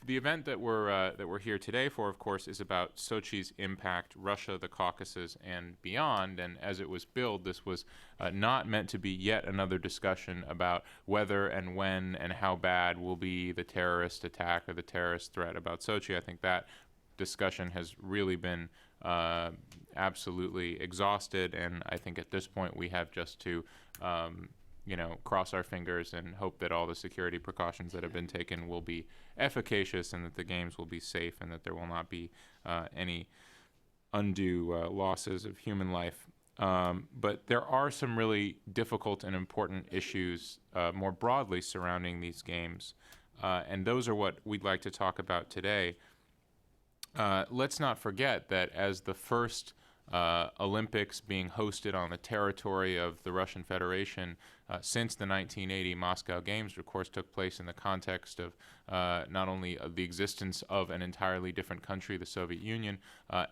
The event that we're here today for, of course, is about Sochi's impact, Russia, the Caucasus, and beyond. And as it was billed, this was not meant to be yet another discussion about whether and when and how bad will be the terrorist attack or the terrorist threat about Sochi. I think that discussion has really been absolutely exhausted, and I think at this point we have just to cross our fingers and hope that all the security precautions that have been taken will be efficacious and that the games will be safe and that there will not be any undue losses of human life. But there are some really difficult and important issues more broadly surrounding these games, and those are what we'd like to talk about today. Let's not forget that as the first Olympics being hosted on the territory of the Russian Federation since the 1980 Moscow Games, of course, took place in the context of not only the existence of an entirely different country, the Soviet Union,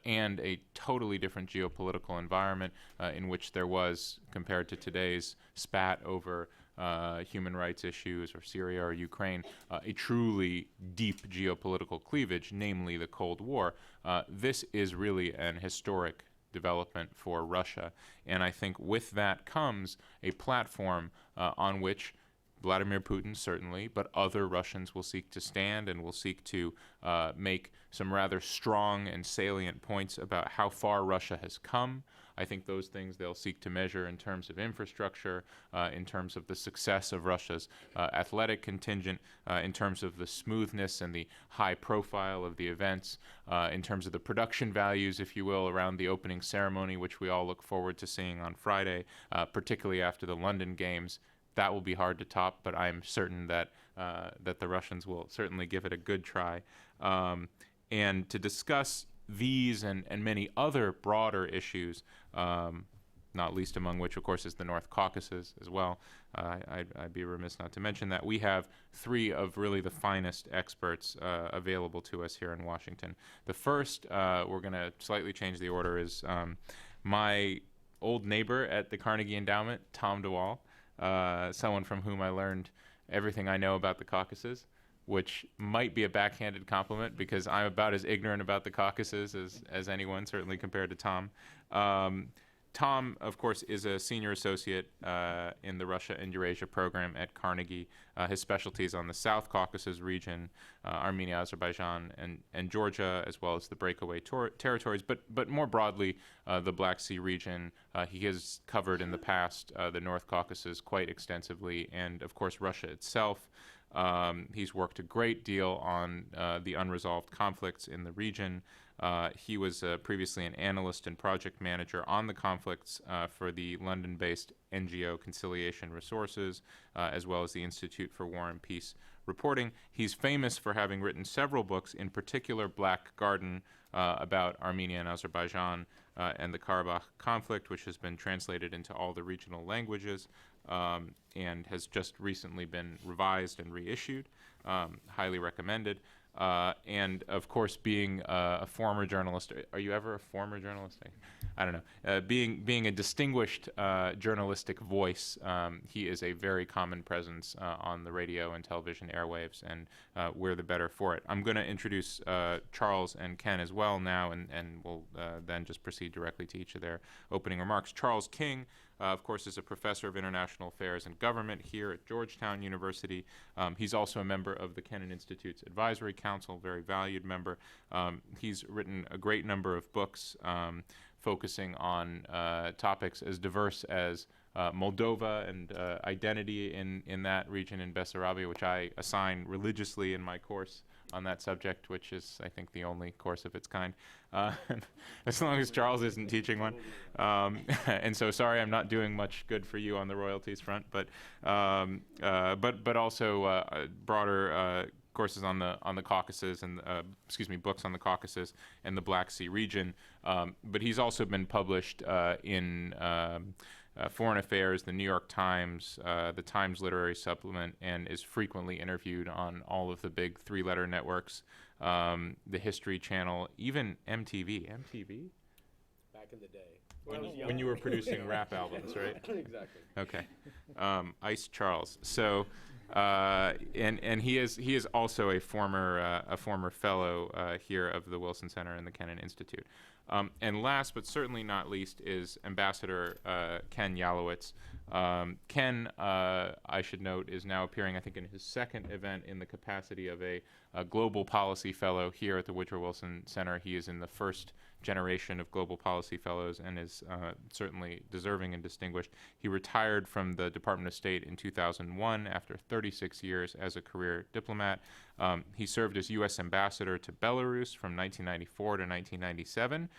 and a totally different geopolitical environment in which there was, compared to today's spat over human rights issues or Syria or Ukraine, a truly deep geopolitical cleavage, namely the Cold War. This is really an historic development for Russia. And I think with that comes a platform on which Vladimir Putin, certainly, but other Russians will seek to stand and will seek to make some rather strong and salient points about how far Russia has come. I think those things they'll seek to measure in terms of infrastructure, in terms of the success of Russia's athletic contingent, in terms of the smoothness and the high profile of the events, in terms of the production values, if you will, around the opening ceremony, which we all look forward to seeing on Friday, particularly after the London Games. That will be hard to top, but I'm certain that that the Russians will certainly give it a good try. And to discuss these and many other broader issues, not least among which, of course, is the North Caucasus as well. I'd be remiss not to mention that we have three of really the finest experts available to us here in Washington. The first, we're going to slightly change the order, is my old neighbor at the Carnegie Endowment, Tom DeWall, someone from whom I learned everything I know about the Caucasus, which might be a backhanded compliment because I'm about as ignorant about the Caucasus as anyone, certainly compared to Tom. Tom, of course, is a senior associate in the Russia and Eurasia program at Carnegie. His specialties on the South Caucasus region, Armenia, Azerbaijan, and Georgia, as well as the breakaway territories, but more broadly, the Black Sea region. He has covered in the past the North Caucasus quite extensively, and of course, Russia itself. He's worked a great deal on the unresolved conflicts in the region. He was previously an analyst and project manager on the conflicts for the London-based NGO Conciliation Resources, as well as the Institute for War and Peace Reporting. He's famous for having written several books, in particular Black Garden, about Armenia and Azerbaijan and the Karabakh conflict, which has been translated into all the regional languages and has just recently been revised and reissued. Highly recommended. And of course, being a former journalist, are you ever a former journalist? I don't know. Being a distinguished journalistic voice, he is a very common presence on the radio and television airwaves, and we're the better for it. I'm going to introduce Charles and Ken as well now, and we'll then just proceed directly to each of their opening remarks. Charles King, of course, is a professor of international affairs and government here at Georgetown University. He's also a member of the Kennan Institute's advisory council, very valued member. He's written a great number of books focusing on topics as diverse as Moldova and identity in that region in Bessarabia, which I assign religiously in my course on that subject, which is, I think, the only course of its kind, as long as Charles isn't teaching one. And so, sorry, I'm not doing much good for you on the royalties front, but also broader courses on the Caucasus and books on the Caucasus and the Black Sea region. But he's also been published in Foreign Affairs, the New York Times, the Times Literary Supplement, and is frequently interviewed on all of the big three-letter networks, the History Channel, even MTV. MTV? Back in the day. When you were producing rap albums, right? Exactly. Okay. Ice Charles. So And he is also a former fellow here of the Wilson Center and the Kennan Institute. And last but certainly not least is Ambassador Ken Yalowitz. Ken, I should note, is now appearing, I think, in his second event in the capacity of a global policy fellow here at the Woodrow Wilson Center. He is in the first generation of global policy fellows and is certainly deserving and distinguished. He retired from the Department of State in 2001 after 36 years as a career diplomat. He served as U.S. ambassador to Belarus from 1994 to 1997,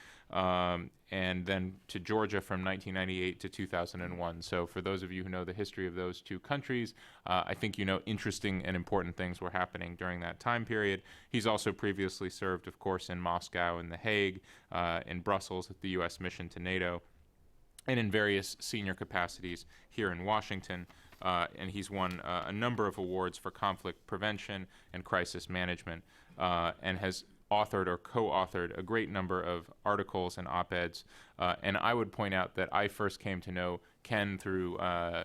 and then to Georgia from 1998 to 2001. So for those of you who know the history of those two countries, I think you know interesting and important things were happening during that time period. He's also previously served, of course, in Moscow and The Hague, in Brussels at the U.S. mission to NATO, and in various senior capacities here in Washington. And he's won a number of awards for conflict prevention and crisis management, and has authored or co-authored a great number of articles and op-eds. And I would point out that I first came to know Ken through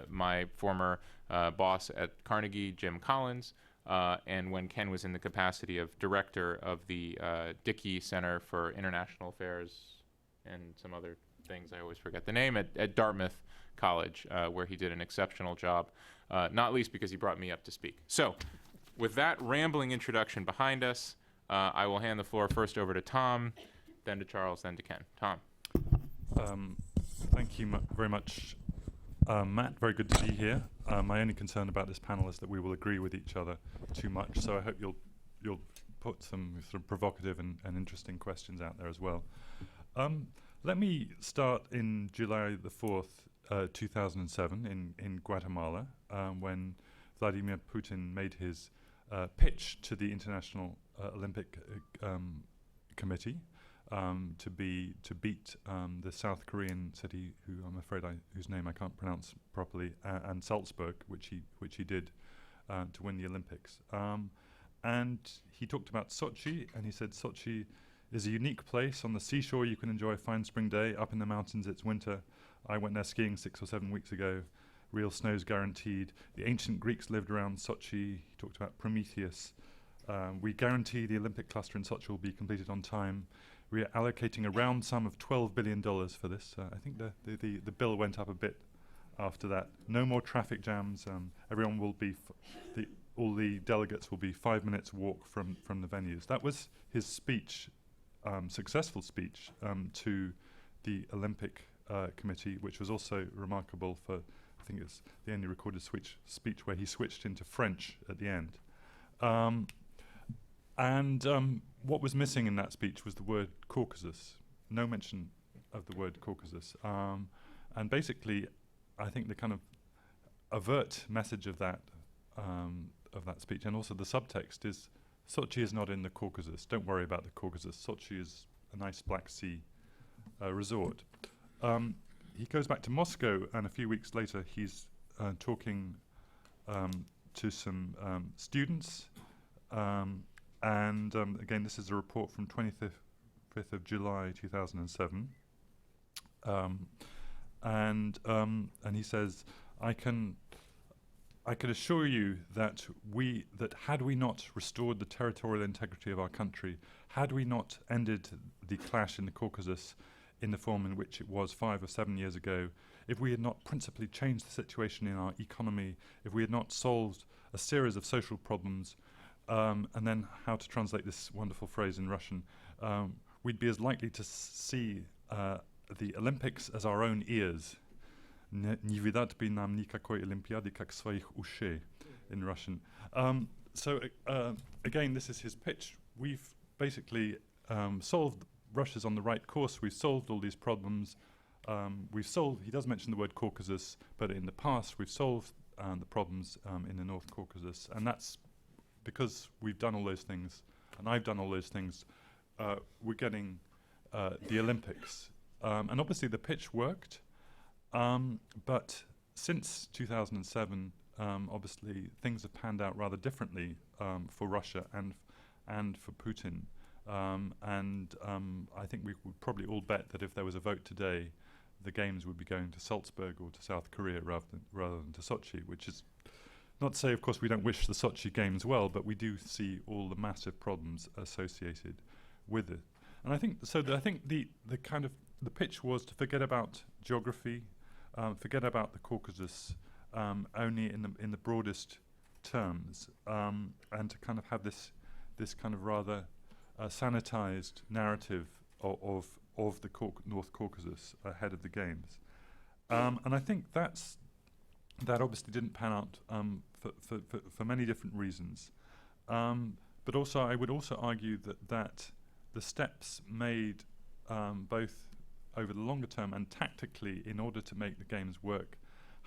my former boss at Carnegie, Jim Collins, and when Ken was in the capacity of director of the Dickey Center for International Affairs and some other things, I always forget the name, at Dartmouth College, where he did an exceptional job, not least because he brought me up to speak. So with that rambling introduction behind us, I will hand the floor first over to Tom, then to Charles, then to Ken. Tom. Thank you very much, Matt. Very good to be here. My only concern about this panel is that we will agree with each other too much, so I hope you'll put some sort of provocative and interesting questions out there as well. Let me start in July the 4th, 2007 in Guatemala, when Vladimir Putin made his pitch to the International Olympic Committee to beat the South Korean city, whose name I can't pronounce properly, and Salzburg, which he did to win the Olympics. And he talked about Sochi, and he said Sochi is a unique place. On the seashore you can enjoy a fine spring day. Up in the mountains it's winter. I went there skiing 6 or 7 weeks ago. Real snow's guaranteed. The ancient Greeks lived around Sochi. He talked about Prometheus. We guarantee the Olympic cluster in Sochi will be completed on time. We are allocating a round sum of $12 billion for this. I think the bill went up a bit after that. No more traffic jams. Everyone will be, all the delegates will be 5 minutes walk from the venues. That was his speech, successful speech to the Olympic Committee, which was also remarkable for, I think it's the only recorded speech where he switched into French at the end. What was missing in that speech was the word Caucasus. No mention of the word Caucasus. And basically, I think the kind of overt message of that speech, and also the subtext, is Sochi is not in the Caucasus. Don't worry about the Caucasus. Sochi is a nice Black Sea resort. He goes back to Moscow, and a few weeks later he's talking to some students. Again, this is a report from 25th of July 2007. And he says, I can assure you that had we not restored the territorial integrity of our country, had we not ended the clash in the Caucasus in the form in which it was 5 or 7 years ago, if we had not principally changed the situation in our economy, if we had not solved a series of social problems, and then how to translate this wonderful phrase in Russian, we'd be as likely to see the Olympics as our own ears. Не видать бы нам никакой Олимпиады, как своих ушей, in Russian. So again, this is his pitch. We've basically solved. Russia's on the right course. We've solved all these problems. He does mention the word Caucasus, but in the past we've solved the problems in the North Caucasus, and that's because we've done all those things, and I've done all those things. We're getting the Olympics, and obviously the pitch worked. But since 2007, obviously things have panned out rather differently for Russia and for Putin. I think we would probably all bet that if there was a vote today, the games would be going to Salzburg or to South Korea rather than to Sochi, which is not to say, of course, we don't wish the Sochi Games well, but we do see all the massive problems associated with it. And I think so. I think the kind of the pitch was to forget about geography, forget about the Caucasus, only in the broadest terms, and to kind of have this kind of rather sanitized narrative of the North Caucasus ahead of the Games. And I think that obviously didn't pan out for many different reasons. But also, I would also argue that the steps made both over the longer term and tactically in order to make the Games work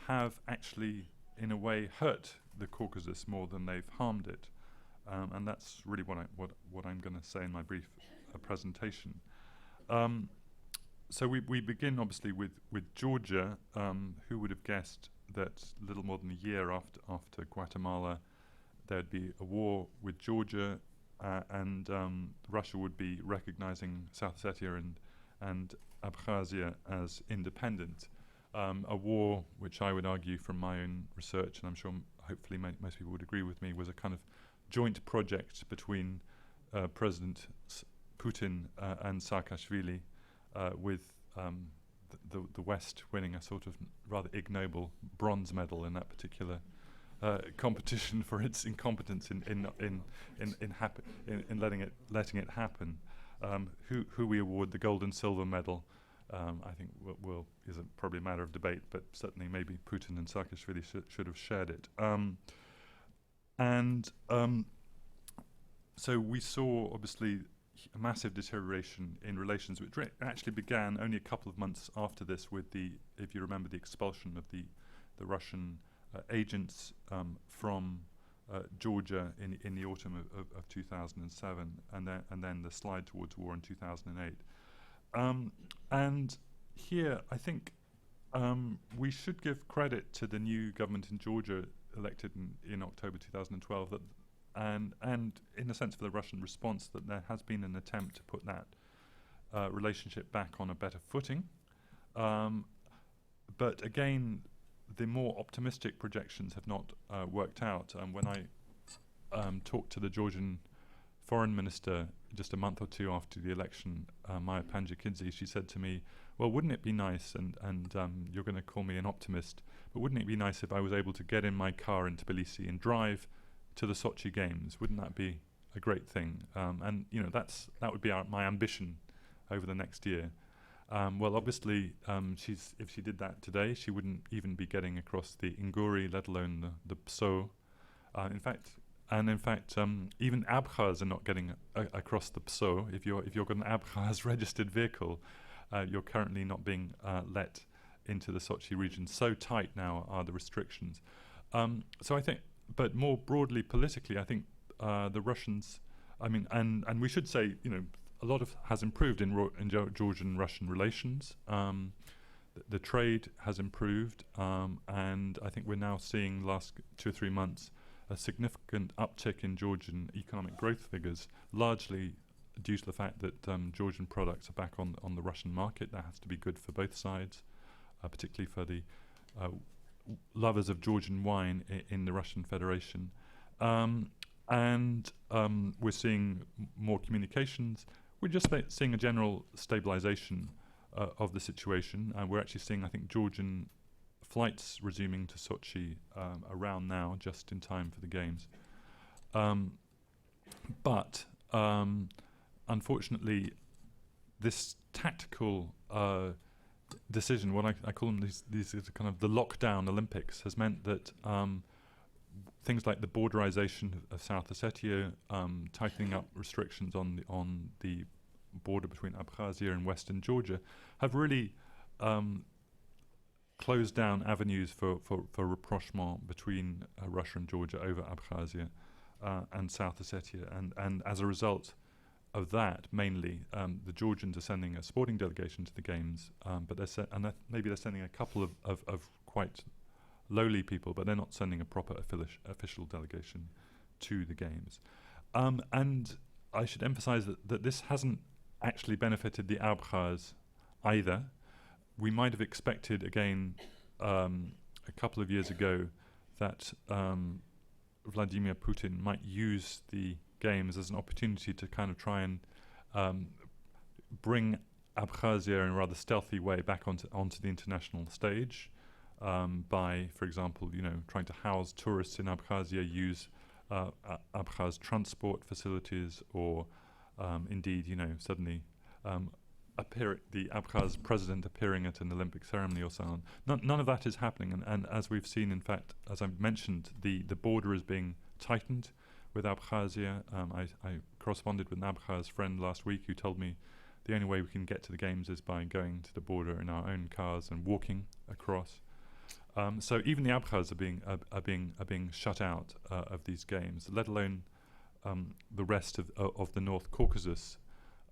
have actually, in a way, hurt the Caucasus more than they've harmed it. And that's really what I'm going to say in my brief presentation. So we begin obviously with Georgia. Who would have guessed that little more than a year after Guatemala, there'd be a war with Georgia, and Russia would be recognizing South Ossetia and Abkhazia as independent. A war which I would argue from my own research, and I'm sure hopefully most people would agree with me, was a kind of joint project between President Putin and Saakashvili, with the West winning a sort of rather ignoble bronze medal in that particular competition for its incompetence in letting it happen. Who we award the gold and silver medal, I think is probably a matter of debate, but certainly maybe Putin and Saakashvili should have shared it. So we saw obviously a massive deterioration in relations, which actually began only a couple of months after this with if you remember, the expulsion of the Russian agents from Georgia in the autumn of 2007, and then the slide towards war in 2008. And here, I think we should give credit to the new government in Georgia elected in October 2012, and in a sense for the Russian response, that there has been an attempt to put that relationship back on a better footing. But again, the more optimistic projections have not worked out. When I talked to the Georgian foreign minister just a month or two after the election, Maya Panjakidze, she said to me, well, wouldn't it be nice, and you're going to call me an optimist, but wouldn't it be nice if I was able to get in my car in Tbilisi and drive to the Sochi Games? Wouldn't that be a great thing? And that would be my ambition over the next year. Well, obviously, if she did that today, she wouldn't even be getting across the Inguri, let alone the Pso. In fact, even Abkhaz are not getting across the Pso. If you've got an Abkhaz registered vehicle, you're currently not being let into the Sochi region. So tight now are the restrictions. So I think, but more broadly politically, I think the Russians, and we should say, a lot has improved in Georgian-Russian relations. The trade has improved, and I think we're now seeing last 2 or 3 months a significant uptick in Georgian economic growth figures, largely due to the fact that Georgian products are back on the Russian market. That has to be good for both sides, particularly for the lovers of Georgian wine in the Russian Federation. And we're seeing more communications. We're just seeing a general stabilization of the situation. We're actually seeing, I think, Georgian flights resuming to Sochi around now, just in time for the Games. But unfortunately, this tactical decision, what I call them, these are kind of the lockdown Olympics, has meant that things like the borderization of South Ossetia, tightening up restrictions on the border between Abkhazia and Western Georgia, have really closed down avenues for rapprochement between Russia and Georgia over Abkhazia and South Ossetia. And as a result of that, mainly, the Georgians are sending a sporting delegation to the Games, but maybe they're sending a couple of quite lowly people, but they're not sending a proper official delegation to the Games. And I should emphasize that this hasn't actually benefited the Abkhaz either. We might have expected, again, a couple of years ago, that Vladimir Putin might use the games as an opportunity to kind of try and bring Abkhazia in a rather stealthy way back onto the international stage, by, for example, trying to house tourists in Abkhazia, use Abkhaz transport facilities, or indeed, suddenly the Abkhaz president appearing at an Olympic ceremony or so on. None of that is happening, and as we've seen, in fact, as I mentioned, the border is being tightened with Abkhazia. I corresponded with an Abkhaz friend last week who told me the only way we can get to the games is by going to the border in our own cars and walking across. So even the Abkhaz are being shut out of these games, let alone the rest of the North Caucasus.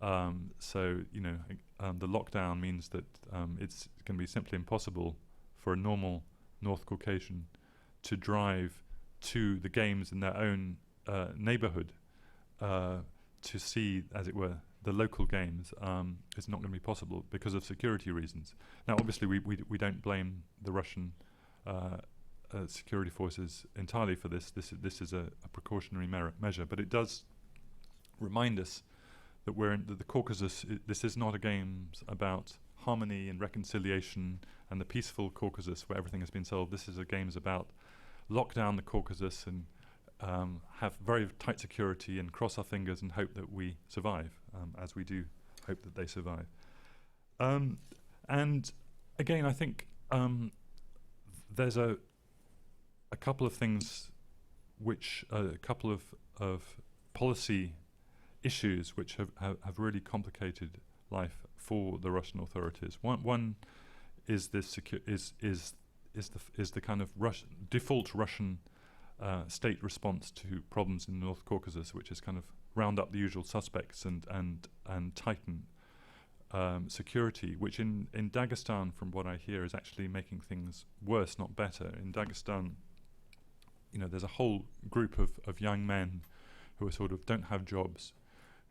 So the lockdown means that it's going to be simply impossible for a normal North Caucasian to drive to the games in their own neighborhood to see, as it were, the local games. It's not going to be possible because of security reasons. Now, obviously, we don't blame the Russian security forces entirely for this. This is a precautionary measure, but it does remind us that we're in the Caucasus. This is not a games about harmony and reconciliation and the peaceful Caucasus where everything has been solved. This is a games about lock down the Caucasus and have very tight security and cross our fingers and hope that we survive, as we do hope that they survive. And again, I think there's a couple of things which a couple of policy issues which have really complicated life for the Russian authorities. One is this is the kind of default Russian state response to problems in the North Caucasus, which is kind of round up the usual suspects and tighten security, which in Dagestan, from what I hear, is actually making things worse, not better. In Dagestan, there's a whole group of young men who are sort of don't have jobs,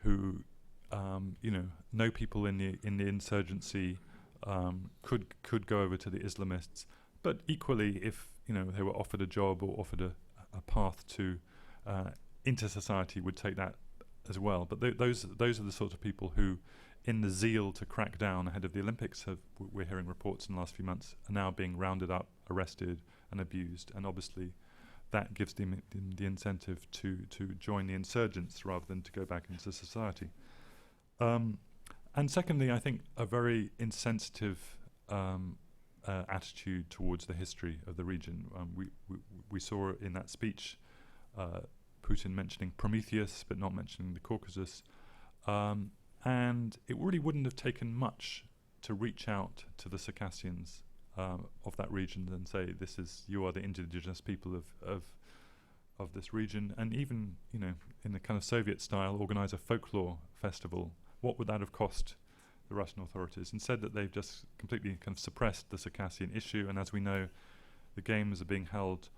who know people in the insurgency, could go over to the Islamists, but equally, if they were offered a job or offered a path to into society, would take that as well. But those are the sort of people who, in the zeal to crack down ahead of the Olympics, we're hearing reports in the last few months, are now being rounded up, arrested, and abused. And obviously, that gives them the incentive to join the insurgents rather than to go back into society. And secondly, I think a very insensitive attitude towards the history of the region. We saw in that speech Putin mentioning Prometheus, but not mentioning the Caucasus. And it really wouldn't have taken much to reach out to the Circassians of that region and say, you are the indigenous people of this region, and even in the kind of Soviet style, organize a folklore festival. What would that have cost the Russian authorities? Instead, that they've just completely kind of suppressed the Circassian issue, and as we know, the games are being held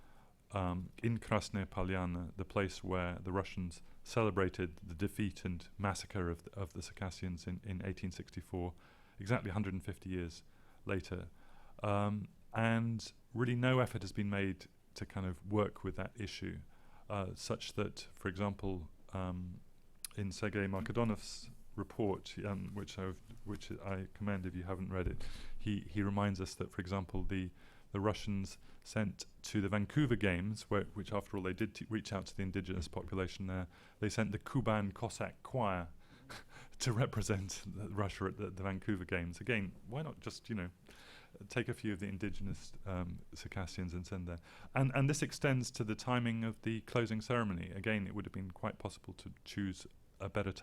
in Krasnaya Polyana, the place where the Russians celebrated the defeat and massacre of the Circassians in 1864, exactly 150 years later. And really no effort has been made to kind of work with that issue, such that, for example, in Sergei Markadonov's report, which I commend if you haven't read it, he reminds us that, for example, the Russians sent to the Vancouver Games, which after all they did reach out to the indigenous population there, they sent the Kuban Cossack Choir to represent Russia at the Vancouver Games. Again, why not just, take a few of the indigenous Circassians and send there? And this extends to the timing of the closing ceremony. Again, it would have been quite possible to choose a better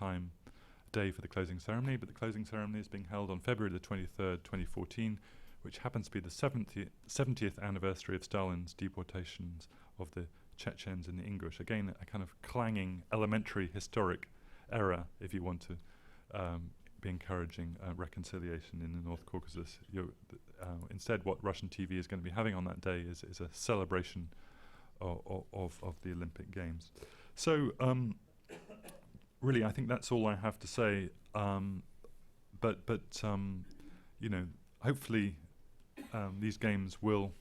day for the closing ceremony, but the closing ceremony is being held on February the 23rd, 2014, which happens to be the 70th anniversary of Stalin's deportations of the Chechens and the Ingush. Again, a kind of clanging, elementary, historic error, if you want to be encouraging reconciliation in the North Caucasus. Instead, what Russian TV is going to be having on that day is a celebration of the Olympic Games. So, really, I think that's all I have to say. But hopefully, these games will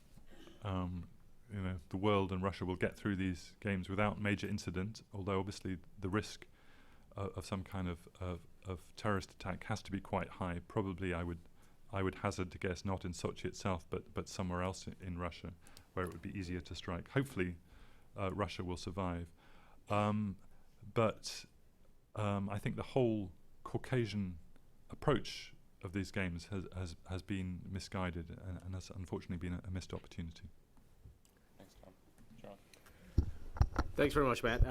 the world and Russia will get through these games without major incident, although obviously the risk of some kind of terrorist attack has to be quite high. Probably I would hazard to guess not in Sochi itself, but somewhere else in Russia, where it would be easier to strike. Hopefully, Russia will survive. But I think the whole Caucasian approach of these games has been misguided and has unfortunately been a missed opportunity. Thanks, Tom. John. Thanks very much, Matt.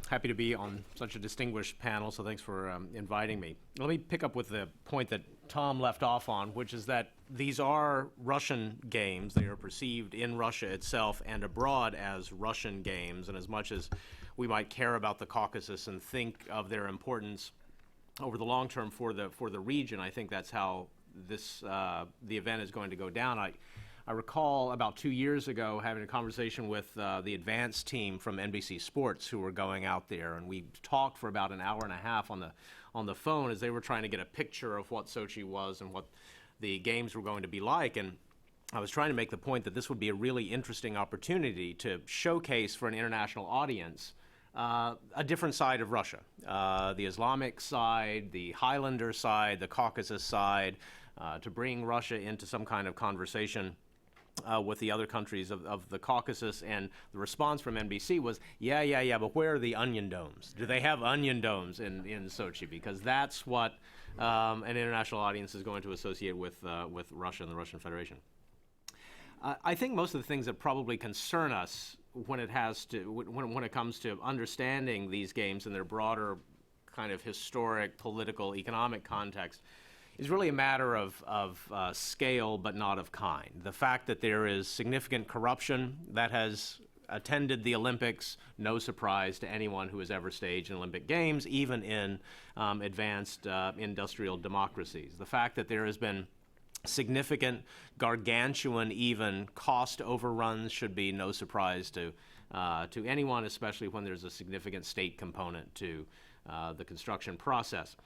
Happy to be on such a distinguished panel, so thanks for inviting me. Let me pick up with the point that Tom left off on, which is that these are Russian games. They are perceived in Russia itself and abroad as Russian games, and as much as we might care about the Caucasus and think of their importance over the long term for the region, I think that's how this the event is going to go down. I recall about 2 years ago having a conversation with the advance team from NBC Sports who were going out there, and we talked for about an hour and a half on the phone as they were trying to get a picture of what Sochi was and what the games were going to be like. And I was trying to make the point that this would be a really interesting opportunity to showcase for an international audience a different side of Russia, the Islamic side, the Highlander side, the Caucasus side, to bring Russia into some kind of conversation with the other countries of the Caucasus. And the response from NBC was, yeah, but where are the onion domes? Do they have onion domes in Sochi? Because that's what an international audience is going to associate with Russia and the Russian Federation. I think most of the things that probably concern us when it comes to understanding these games in their broader kind of historic, political, economic context is really a matter of scale, but not of kind. The fact that there is significant corruption that has attended the Olympics, no surprise to anyone who has ever staged an Olympic Games, even in advanced industrial democracies. The fact that there has been significant, gargantuan even cost overruns should be no surprise to anyone, especially when there's a significant state component to the construction process.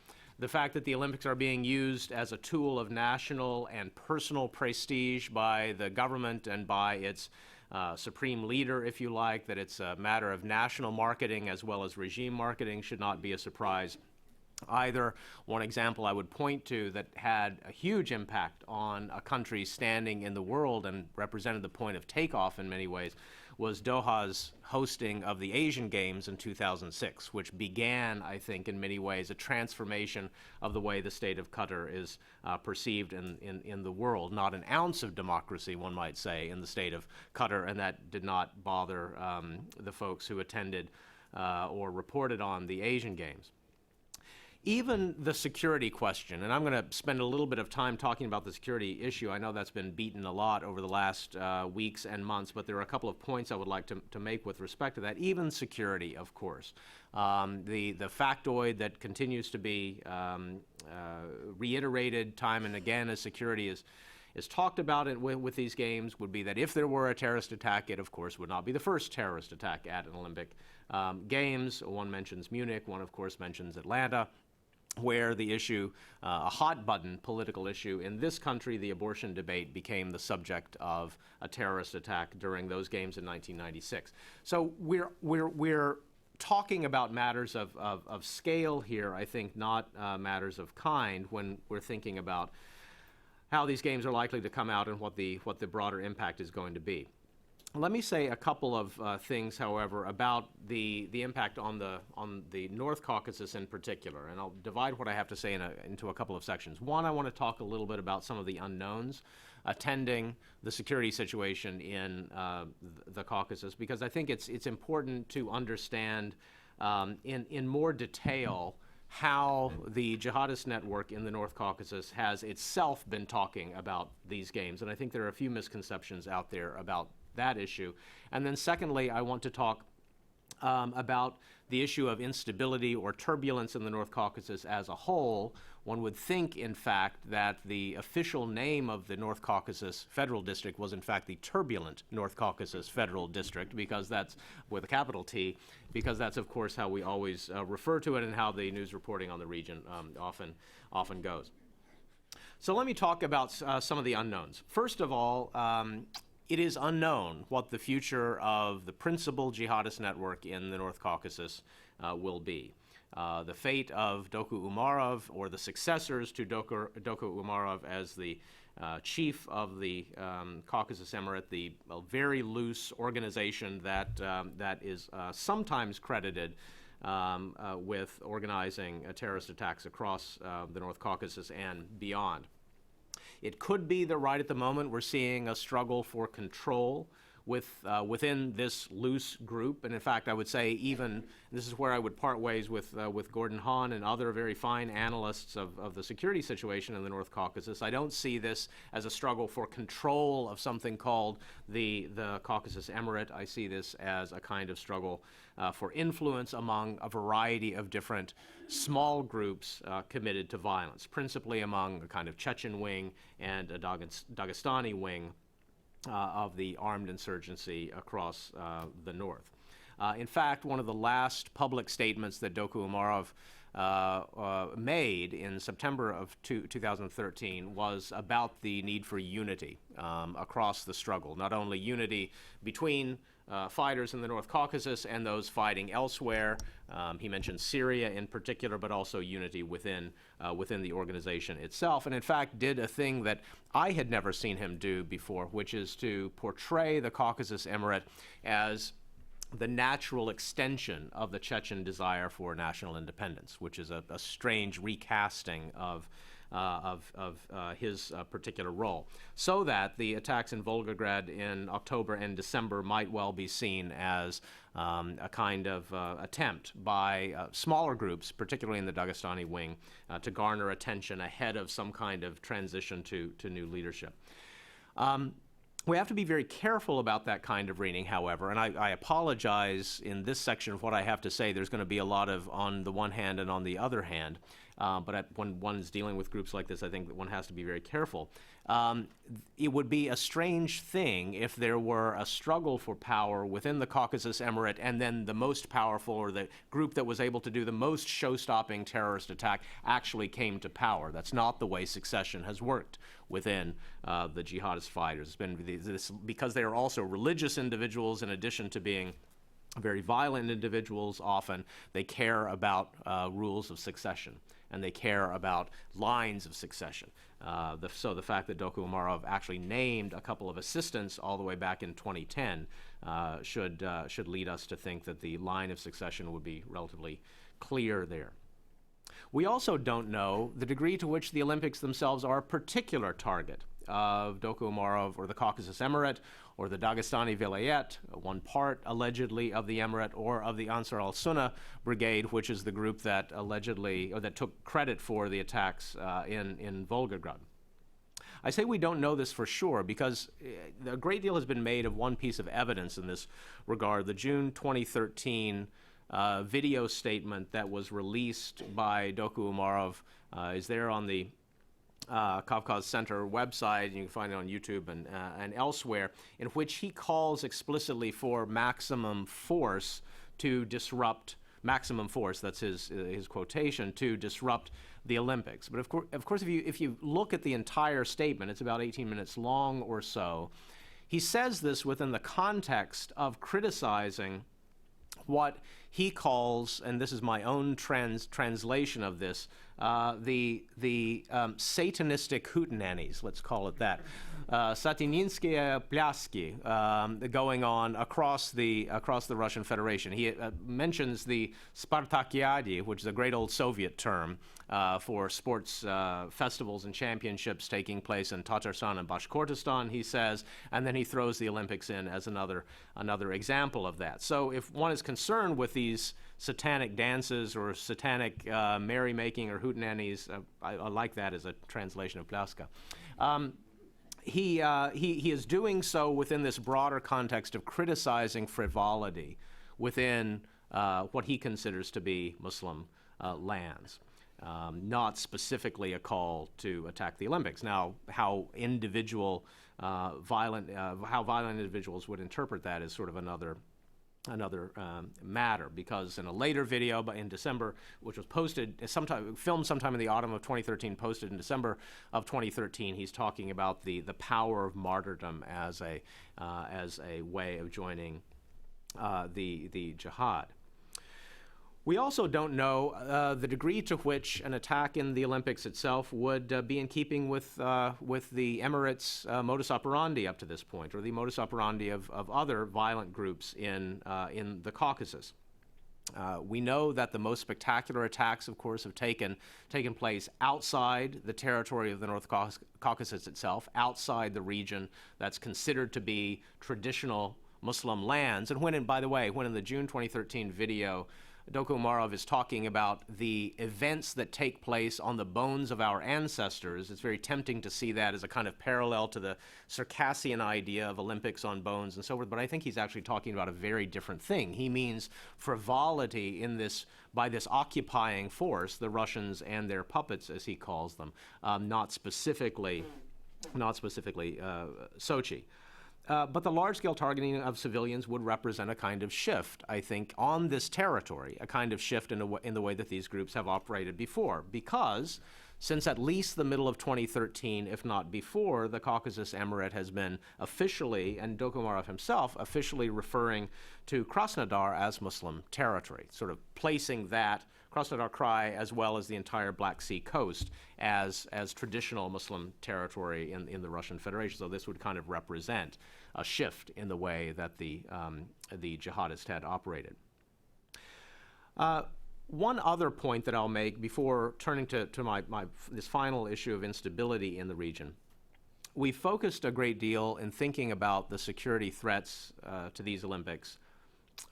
The fact that the Olympics are being used as a tool of national and personal prestige by the government and by its supreme leader, if you like, that it's a matter of national marketing as well as regime marketing should not be a surprise either. One example I would point to that had a huge impact on a country's standing in the world and represented the point of takeoff in many ways was Doha's hosting of the Asian Games in 2006, which began, I think, in many ways a transformation of the way the state of Qatar is perceived in the world. Not an ounce of democracy, one might say, in the state of Qatar, and that did not bother the folks who attended or reported on the Asian Games. Even the security question, and I'm going to spend a little bit of time talking about the security issue. I know that's been beaten a lot over the last weeks and months, but there are a couple of points I would like to make with respect to that. Even security, of course. The factoid that continues to be reiterated time and again as security is talked about it with these games would be that if there were a terrorist attack, it, of course, would not be the first terrorist attack at an Olympic Games. One mentions Munich, one, of course, mentions Atlanta, where the issue, a hot-button political issue in this country, the abortion debate, became the subject of a terrorist attack during those games in 1996. So we're talking about matters of scale here, I think, not matters of kind when we're thinking about how these games are likely to come out and what the broader impact is going to be. Let me say a couple of things, however, about the impact on the North Caucasus in particular, and I'll divide what I have to say into a couple of sections. One, I want to talk a little bit about some of the unknowns attending the security situation in the Caucasus, because I think it's important to understand in more detail how the jihadist network in the North Caucasus has itself been talking about these games, and I think there are a few misconceptions out there about that issue. And then secondly, I want to talk about the issue of instability or turbulence in the North Caucasus as a whole. One would think, in fact, that the official name of the North Caucasus Federal District was, in fact, the turbulent North Caucasus Federal District, because that's, with a capital T, because that's, of course, how we always refer to it and how the news reporting on the region often goes. So let me talk about some of the unknowns. First of all, It is unknown what the future of the principal jihadist network in the North Caucasus will be. The fate of Doku Umarov, or the successors to Doku Umarov as the chief of the Caucasus Emirate, the very loose organization that is sometimes credited with organizing terrorist attacks across the North Caucasus and beyond. It could be that right at the moment we're seeing a struggle for control within this loose group, and in fact I would say even, this is where I would part ways with Gordon Hahn and other very fine analysts of the security situation in the North Caucasus. I don't see this as a struggle for control of something called the Caucasus Emirate. I see this as a kind of struggle for influence among a variety of different small groups committed to violence, principally among a kind of Chechen wing and a Dagestani wing of the armed insurgency across the north. In fact, one of the last public statements that Doku Umarov made in September of 2013 was about the need for unity across the struggle, not only unity between fighters in the North Caucasus and those fighting elsewhere. He mentioned Syria in particular, but also unity within the organization itself, and in fact did a thing that I had never seen him do before, which is to portray the Caucasus Emirate as the natural extension of the Chechen desire for national independence, which is a strange recasting of his particular role, so that the attacks in Volgograd in October and December might well be seen as a kind of attempt by smaller groups, particularly in the Dagestani wing, to garner attention ahead of some kind of transition to new leadership. We have to be very careful about that kind of reading, however, and I apologize in this section of what I have to say. There's going to be a lot of on the one when the other hand, but when one is dealing with groups like this, I think that one has to be very careful. It would be a strange thing if there were a struggle for power within the Caucasus Emirate, and then the most powerful, or the group that was able to do the most show-stopping terrorist attack, actually came to power. That's not the way succession has worked within the jihadist fighters. It's been this, because they are also religious individuals in addition to being very violent individuals. Often they care about rules of succession, and they care about lines of succession. So the fact that Doku Umarov actually named a couple of assistants all the way back in 2010 should lead us to think that the line of succession would be relatively clear there. We also don't know the degree to which the Olympics themselves are a particular target of Doku Umarov or the Caucasus Emirate or the Dagestani Vilayet, one part allegedly of the Emirate, or of the Ansar al-Sunnah Brigade, which is the group that allegedly, or that took credit for the attacks in Volgograd. I say we don't know this for sure because a great deal has been made of one piece of evidence in this regard, the June 2013 video statement that was released by Doku Umarov is there on the Kavkaz Center website. You can find it on YouTube and elsewhere, in which he calls explicitly for maximum force to disrupt, maximum force, that's his quotation, to disrupt the Olympics. But of course, if you look at the entire statement, it's about 18 minutes long or so. He says this within the context of criticizing what he calls, and this is my own translation of this, the satanistic hootenannies, let's call it that, Sataninskaya pляски going on across the Russian Federation. He mentions the Spartakiadi, which is a great old Soviet term for sports festivals and championships taking place in Tatarstan and Bashkortostan, he says, and then he throws the Olympics in as another example of that. So if one is concerned with these satanic dances or satanic merrymaking or hootenannies, I like that as a translation of pляска. He is doing so within this broader context of criticizing frivolity within what he considers to be Muslim lands, not specifically a call to attack the Olympics. Now, how violent individuals would interpret that is sort of another matter, because in a later video in December, which was filmed sometime in the autumn of 2013, posted in December of 2013, he's talking about the power of martyrdom as a way of joining the jihad. We also don't know the degree to which an attack in the Olympics itself would be in keeping with the Emirates' modus operandi up to this point, or the modus operandi of other violent groups in the Caucasus. We know that the most spectacular attacks, of course, have taken place outside the territory of the North Caucasus itself, outside the region that's considered to be traditional Muslim lands. And by the way, when in the June 2013 video, Doku Umarov is talking about the events that take place on the bones of our ancestors, it's very tempting to see that as a kind of parallel to the Circassian idea of Olympics on bones and so forth, but I think he's actually talking about a very different thing. He means frivolity by this occupying force, the Russians and their puppets, as he calls them, not specifically Sochi. But the large-scale targeting of civilians would represent a kind of shift, I think, on this territory, a kind of shift in the way that these groups have operated before, because since at least the middle of 2013, if not before, the Caucasus Emirate has been officially, and Doku Umarov himself, officially referring to Krasnodar as Muslim territory, sort of placing that Krasnodar Krai, as well as the entire Black Sea coast, as traditional Muslim territory in the Russian Federation. So this would kind of represent a shift in the way that the jihadists had operated. One other point that I'll make before turning to this final issue of instability in the region. We focused a great deal in thinking about the security threats to these Olympics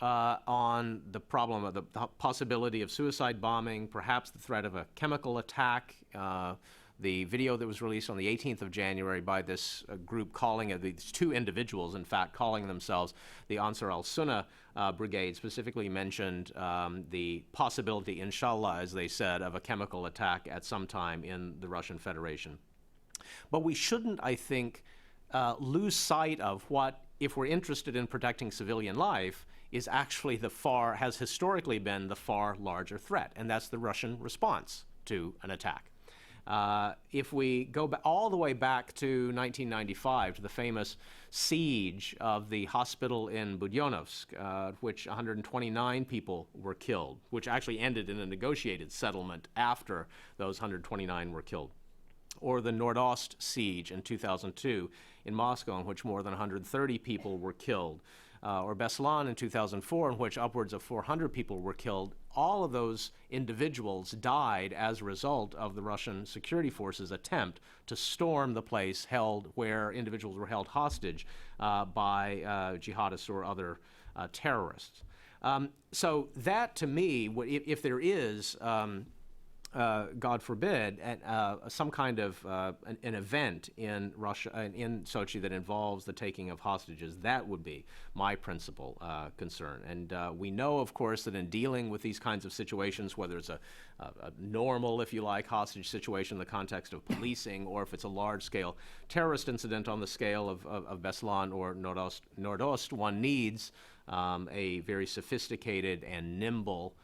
on the problem of the possibility of suicide bombing, perhaps the threat of a chemical attack. The video that was released on the 18th of January by this group these two individuals, in fact, calling themselves the Ansar al-Sunnah Brigade, specifically mentioned the possibility, inshallah, as they said, of a chemical attack at some time in the Russian Federation. But we shouldn't, I think, lose sight of what, if we're interested in protecting civilian life, is actually has historically been the far larger threat, and that's the Russian response to an attack. If we go all the way back to 1995, to the famous siege of the hospital in Budyonnovsk, which 129 people were killed, which actually ended in a negotiated settlement after those 129 were killed. Or the Nordost siege in 2002 in Moscow, in which more than 130 people were killed. Or Beslan in 2004, in which upwards of 400 people were killed. All of those individuals died as a result of the Russian security forces' attempt to storm the place where individuals were held hostage by jihadists or other terrorists. So that, to me, if there is God forbid, some kind of an event in Russia, in Sochi, that involves the taking of hostages, that would be my principal concern. And we know, of course, that in dealing with these kinds of situations, whether it's a normal, if you like, hostage situation in the context of policing, or if it's a large-scale terrorist incident on the scale of Beslan or Nordost, one needs a very sophisticated and nimble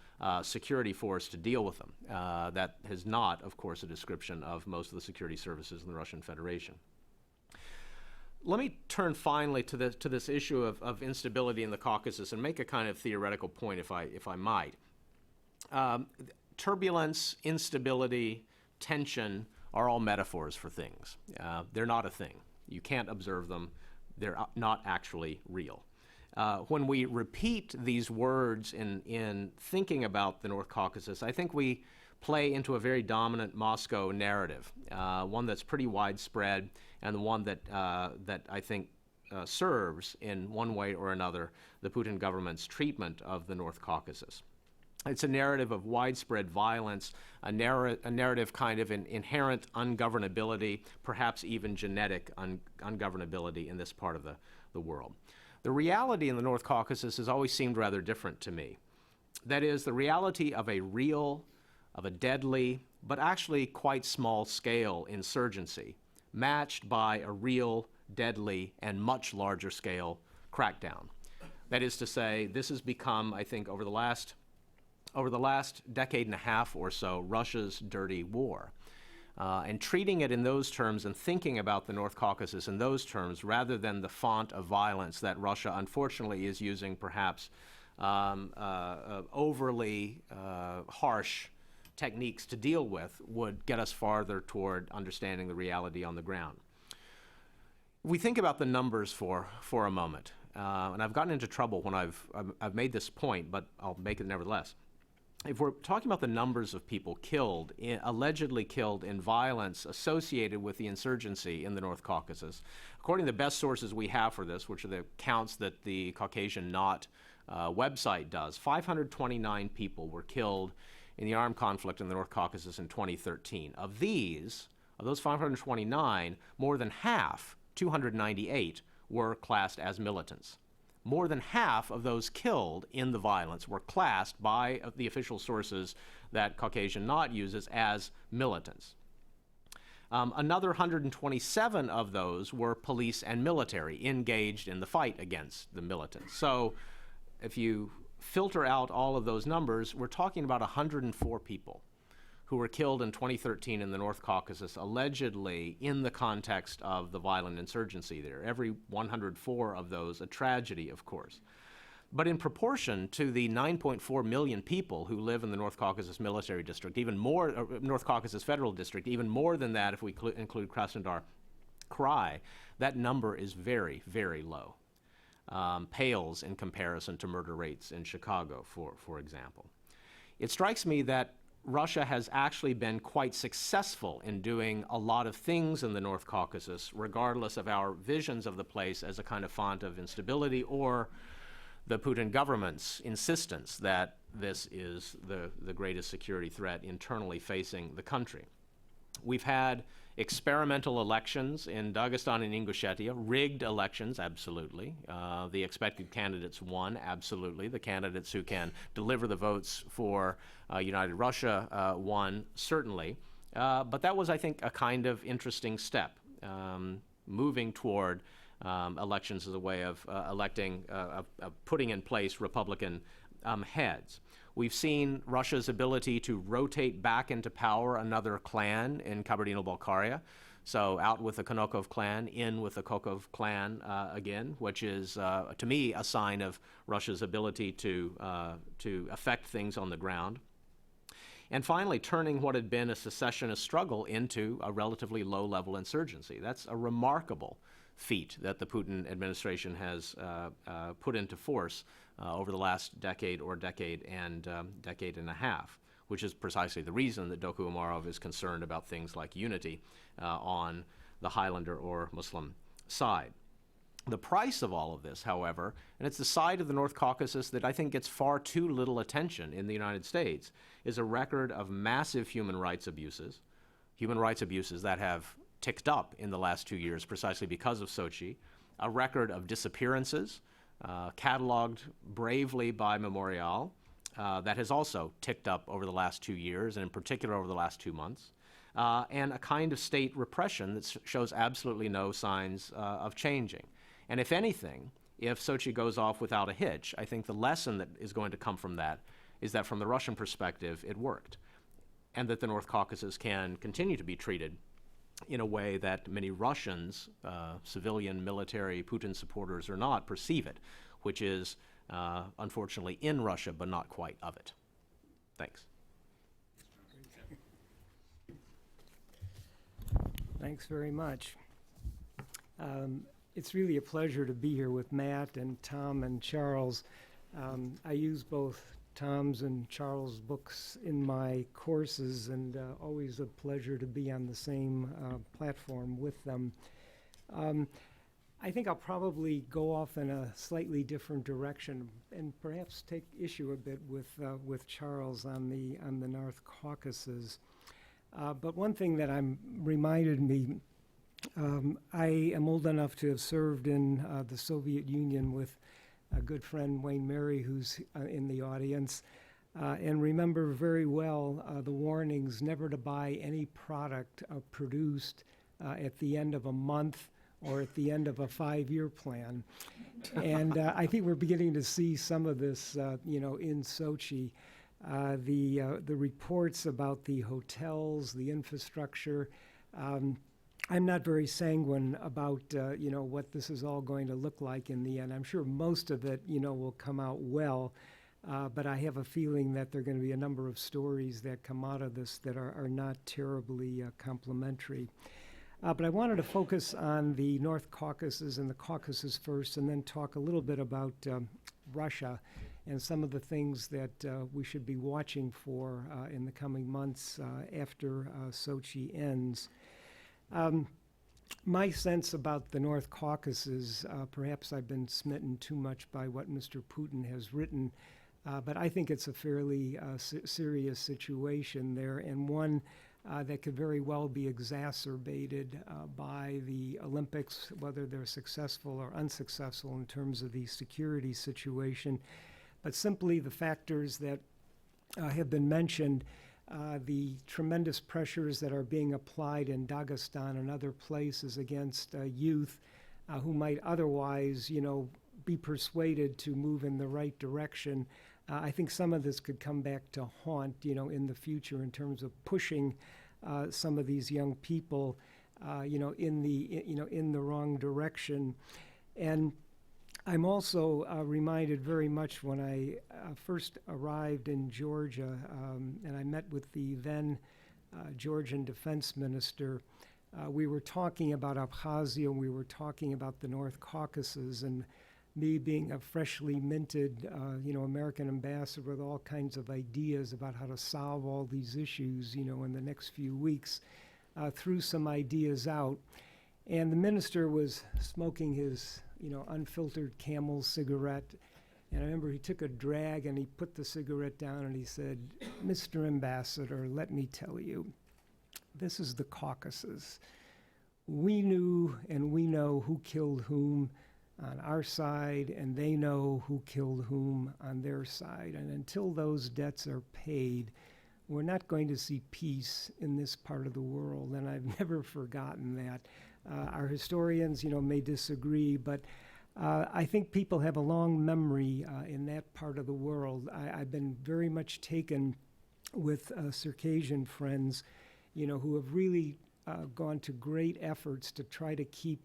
security force to deal with them. That is not, of course, a description of most of the security services in the Russian Federation. Let me turn finally to this issue of instability in the Caucasus and make a kind of theoretical point, if I might. Turbulence, instability, tension are all metaphors for things. They're not a thing. You can't observe them. They're not actually real. When we repeat these words in thinking about the North Caucasus, I think we play into a very dominant Moscow narrative, one that's pretty widespread, and one that I think serves in one way or another the Putin government's treatment of the North Caucasus. It's a narrative of widespread violence, a narrative kind of inherent ungovernability, perhaps even genetic ungovernability in this part of the world. The reality in the North Caucasus has always seemed rather different to me. That is, the reality of a deadly, but actually quite small-scale insurgency, matched by a real, deadly, and much larger-scale crackdown. That is to say, this has become, I think, over the last decade and a half or so, Russia's dirty war. And treating it in those terms and thinking about the North Caucasus in those terms rather than the font of violence that Russia unfortunately is using perhaps overly harsh techniques to deal with would get us farther toward understanding the reality on the ground. We think about the numbers for a moment, and I've gotten into trouble when I've made this point, but I'll make it nevertheless. If we're talking about the numbers of people killed, allegedly killed in violence associated with the insurgency in the North Caucasus, according to the best sources we have for this, which are the counts that the Caucasian Knot website does, 529 people were killed in the armed conflict in the North Caucasus in 2013. Of those 529, more than half, 298, were classed as militants. More than half of those killed in the violence were classed by the official sources that Caucasian Knot uses as militants. Another 127 of those were police and military engaged in the fight against the militants. So if you filter out all of those numbers, we're talking about 104 people who were killed in 2013 in the North Caucasus, allegedly in the context of the violent insurgency there. Every 104 of those, a tragedy, of course. But in proportion to the 9.4 million people who live in the North Caucasus Military District, even more, North Caucasus Federal District, even more than that if we include Krasnodar Krai, that number is very, very low. Pales in comparison to murder rates in Chicago, for example. It strikes me that Russia has actually been quite successful in doing a lot of things in the North Caucasus, regardless of our visions of the place as a kind of font of instability or the Putin government's insistence that this is the greatest security threat internally facing the country. We've had experimental elections in Dagestan and Ingushetia, rigged elections, absolutely. The expected candidates won, absolutely. The candidates who can deliver the votes for United Russia won, certainly. But that was, I think, a kind of interesting step, moving toward elections as a way of putting in place Republican heads. We've seen Russia's ability to rotate back into power another clan in Kabardino-Balkaria. So out with the Konokov clan, in with the Kokov clan again, which is, to me, a sign of Russia's ability to affect things on the ground. And finally, turning what had been a secessionist struggle into a relatively low-level insurgency. That's a remarkable feat that the Putin administration has put into force over the last decade and a half, which is precisely the reason that Doku Umarov is concerned about things like unity on the Highlander or Muslim side. The price of all of this, however, and it's the side of the North Caucasus that I think gets far too little attention in the United States, is a record of massive human rights abuses that have ticked up in the last 2 years precisely because of Sochi, a record of disappearances, cataloged bravely by Memorial, that has also ticked up over the last 2 years, and in particular over the last 2 months, and a kind of state repression that shows absolutely no signs of changing. And if anything, if Sochi goes off without a hitch, I think the lesson that is going to come from that is that from the Russian perspective, it worked, and that the North Caucasus can continue to be treated in a way that many Russians, civilian, military, Putin supporters or not, perceive it, which is unfortunately in Russia, but not quite of it. Thanks. Thanks very much. It's really a pleasure to be here with Matt and Tom and Charles. I use both Tom's and Charles' books in my courses, and always a pleasure to be on the same platform with them. I think I'll probably go off in a slightly different direction and perhaps take issue a bit with Charles on the North Caucasus. But one thing that reminded me, I am old enough to have served in the Soviet Union with a good friend, Wayne Mary, who's in the audience, and remember very well the warnings never to buy any product produced at the end of a month or at the end of a 5-year plan. And I think we're beginning to see some of this, in Sochi. The reports about the hotels, the infrastructure. I'm not very sanguine about, what this is all going to look like in the end. I'm sure most of it, will come out well, but I have a feeling that there are going to be a number of stories that come out of this that are not terribly complimentary. But I wanted to focus on the North Caucasus and the Caucasus first, and then talk a little bit about Russia and some of the things that we should be watching for in the coming months after Sochi ends. My sense about the North Caucasus, perhaps I've been smitten too much by what Mr. Putin has written, but I think it's a fairly serious situation there, and one that could very well be exacerbated by the Olympics, whether they're successful or unsuccessful in terms of the security situation. But simply the factors that have been mentioned, the tremendous pressures that are being applied in Dagestan and other places against youth who might otherwise, be persuaded to move in the right direction. I think some of this could come back to haunt, in the future in terms of pushing some of these young people, in the wrong direction. And I'm also reminded very much when I first arrived in Georgia, and I met with the then Georgian defense minister. We were talking about Abkhazia, and we were talking about the North Caucasus, and me being a freshly minted, American ambassador with all kinds of ideas about how to solve all these issues, in the next few weeks, threw some ideas out. And the minister was smoking his, unfiltered Camel cigarette. And I remember he took a drag and he put the cigarette down and he said, "Mr. Ambassador, let me tell you, this is the Caucasus. We knew and we know who killed whom on our side, and they know who killed whom on their side. And until those debts are paid, we're not going to see peace in this part of the world." And I've never forgotten that. Our historians, may disagree, but I think people have a long memory in that part of the world. I've been very much taken with Circassian friends, who have really gone to great efforts to try to keep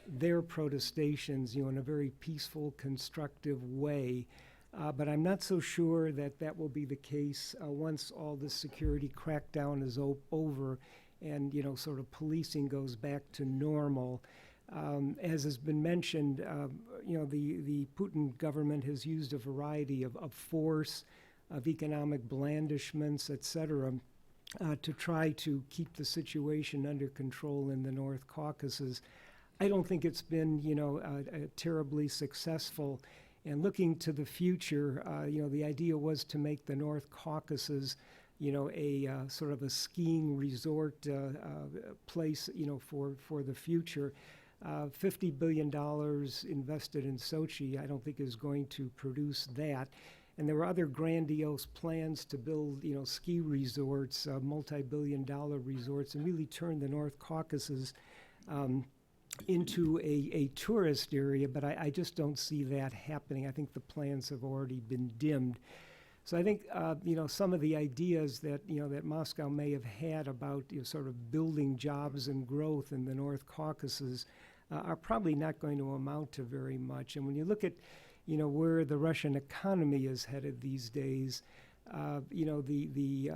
their protestations, in a very peaceful, constructive way. But I'm not so sure that that will be the case once all this security crackdown is over and, sort of policing goes back to normal. As has been mentioned, the Putin government has used a variety of force, of economic blandishments, et cetera, to try to keep the situation under control in the North Caucasus. I don't think it's been, terribly successful. And looking to the future, the idea was to make the North Caucasus, a sort of a skiing resort place, for the future. $50 billion invested in Sochi, I don't think is going to produce that. And there were other grandiose plans to build, ski resorts, multi-billion-dollar resorts, and really turn the North Caucasus into a tourist area, but I just don't see that happening. I think the plans have already been dimmed. So I think, some of the ideas that, that Moscow may have had about, sort of building jobs and growth in the North Caucasus are probably not going to amount to very much. And when you look at, where the Russian economy is headed these days, the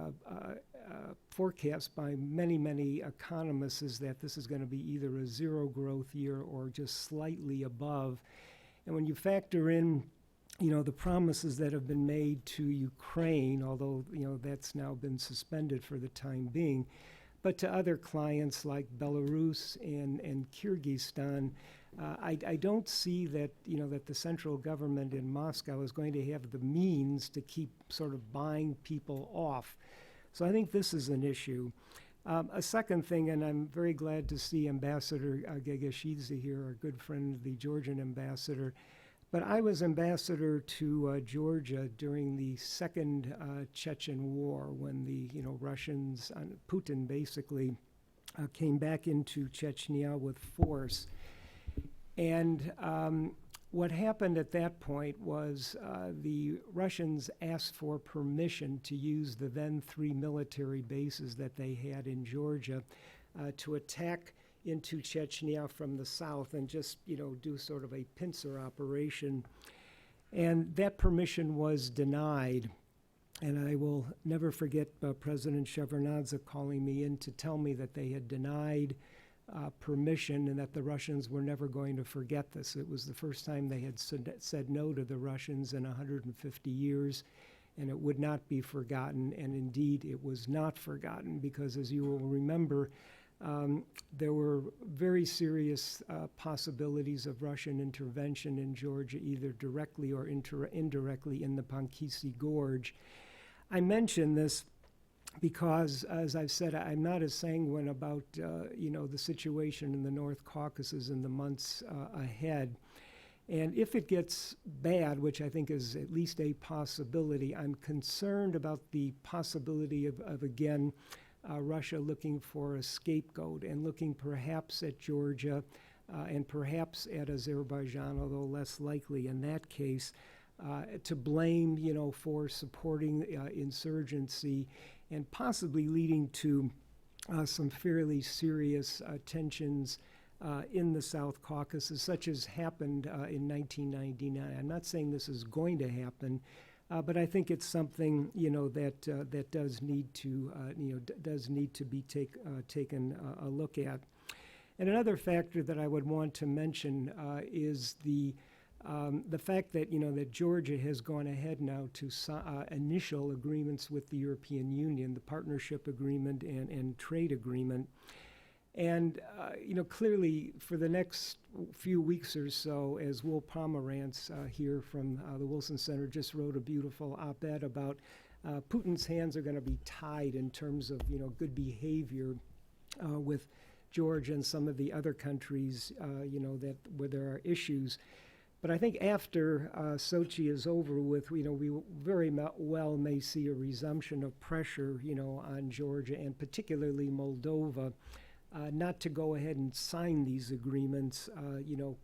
forecast by many economists is that this is going to be either a zero growth year or just slightly above. And when you factor in, the promises that have been made to Ukraine, although, that's now been suspended for the time being, but to other clients like Belarus and Kyrgyzstan, I don't see that, that the central government in Moscow is going to have the means to keep sort of buying people off. So I think this is an issue. A second thing, and I'm very glad to see Ambassador Gegeshidze here, our good friend, the Georgian ambassador. But I was ambassador to Georgia during the second Chechen war when the Russians, Putin basically came back into Chechnya with force. And what happened at that point was the Russians asked for permission to use the then 3 military bases that they had in Georgia to attack into Chechnya from the south and just, do sort of a pincer operation. And that permission was denied. And I will never forget President Shevardnadze calling me in to tell me that they had denied permission and that the Russians were never going to forget this. It was the first time they had said no to the Russians in 150 years, and it would not be forgotten. And indeed, it was not forgotten because, as you will remember, there were very serious possibilities of Russian intervention in Georgia, either directly or indirectly in the Pankisi Gorge. I mention this because, as I've said, I'm not as sanguine about, the situation in the North Caucasus in the months ahead. And if it gets bad, which I think is at least a possibility, I'm concerned about the possibility of again, Russia looking for a scapegoat and looking perhaps at Georgia and perhaps at Azerbaijan, although less likely in that case, to blame, for supporting insurgency and possibly leading to some fairly serious tensions in the South Caucasus, such as happened in 1999. I'm not saying this is going to happen, but I think it's something that does need to be taken a look at. And another factor that I would want to mention is the fact that that Georgia has gone ahead now to initial agreements with the European Union, the partnership agreement and trade agreement. And, clearly for the next few weeks or so, as Will Pomerantz here from the Wilson Center just wrote a beautiful op-ed about Putin's hands are going to be tied in terms of, good behavior with Georgia and some of the other countries, that where there are issues. But I think after Sochi is over with, we very well may see a resumption of pressure, on Georgia and particularly Moldova, not to go ahead and sign these agreements,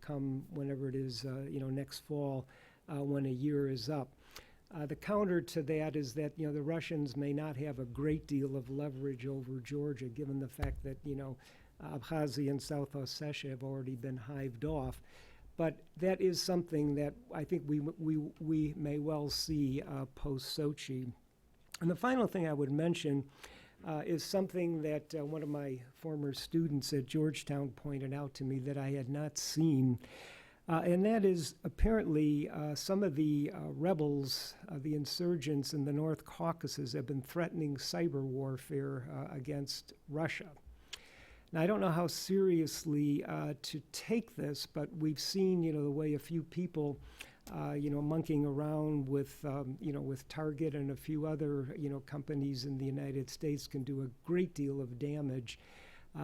come whenever it is, next fall, when a year is up. The counter to that is that, the Russians may not have a great deal of leverage over Georgia, given the fact that, Abkhazia and South Ossetia have already been hived off. But that is something that I think we may well see post-Sochi. And the final thing I would mention is something that one of my former students at Georgetown pointed out to me that I had not seen. And that is apparently some of the rebels, the insurgents in the North Caucasus have been threatening cyber warfare against Russia. Now, I don't know how seriously to take this, but we've seen, the way a few people, monkeying around with, with Target and a few other, companies in the United States can do a great deal of damage.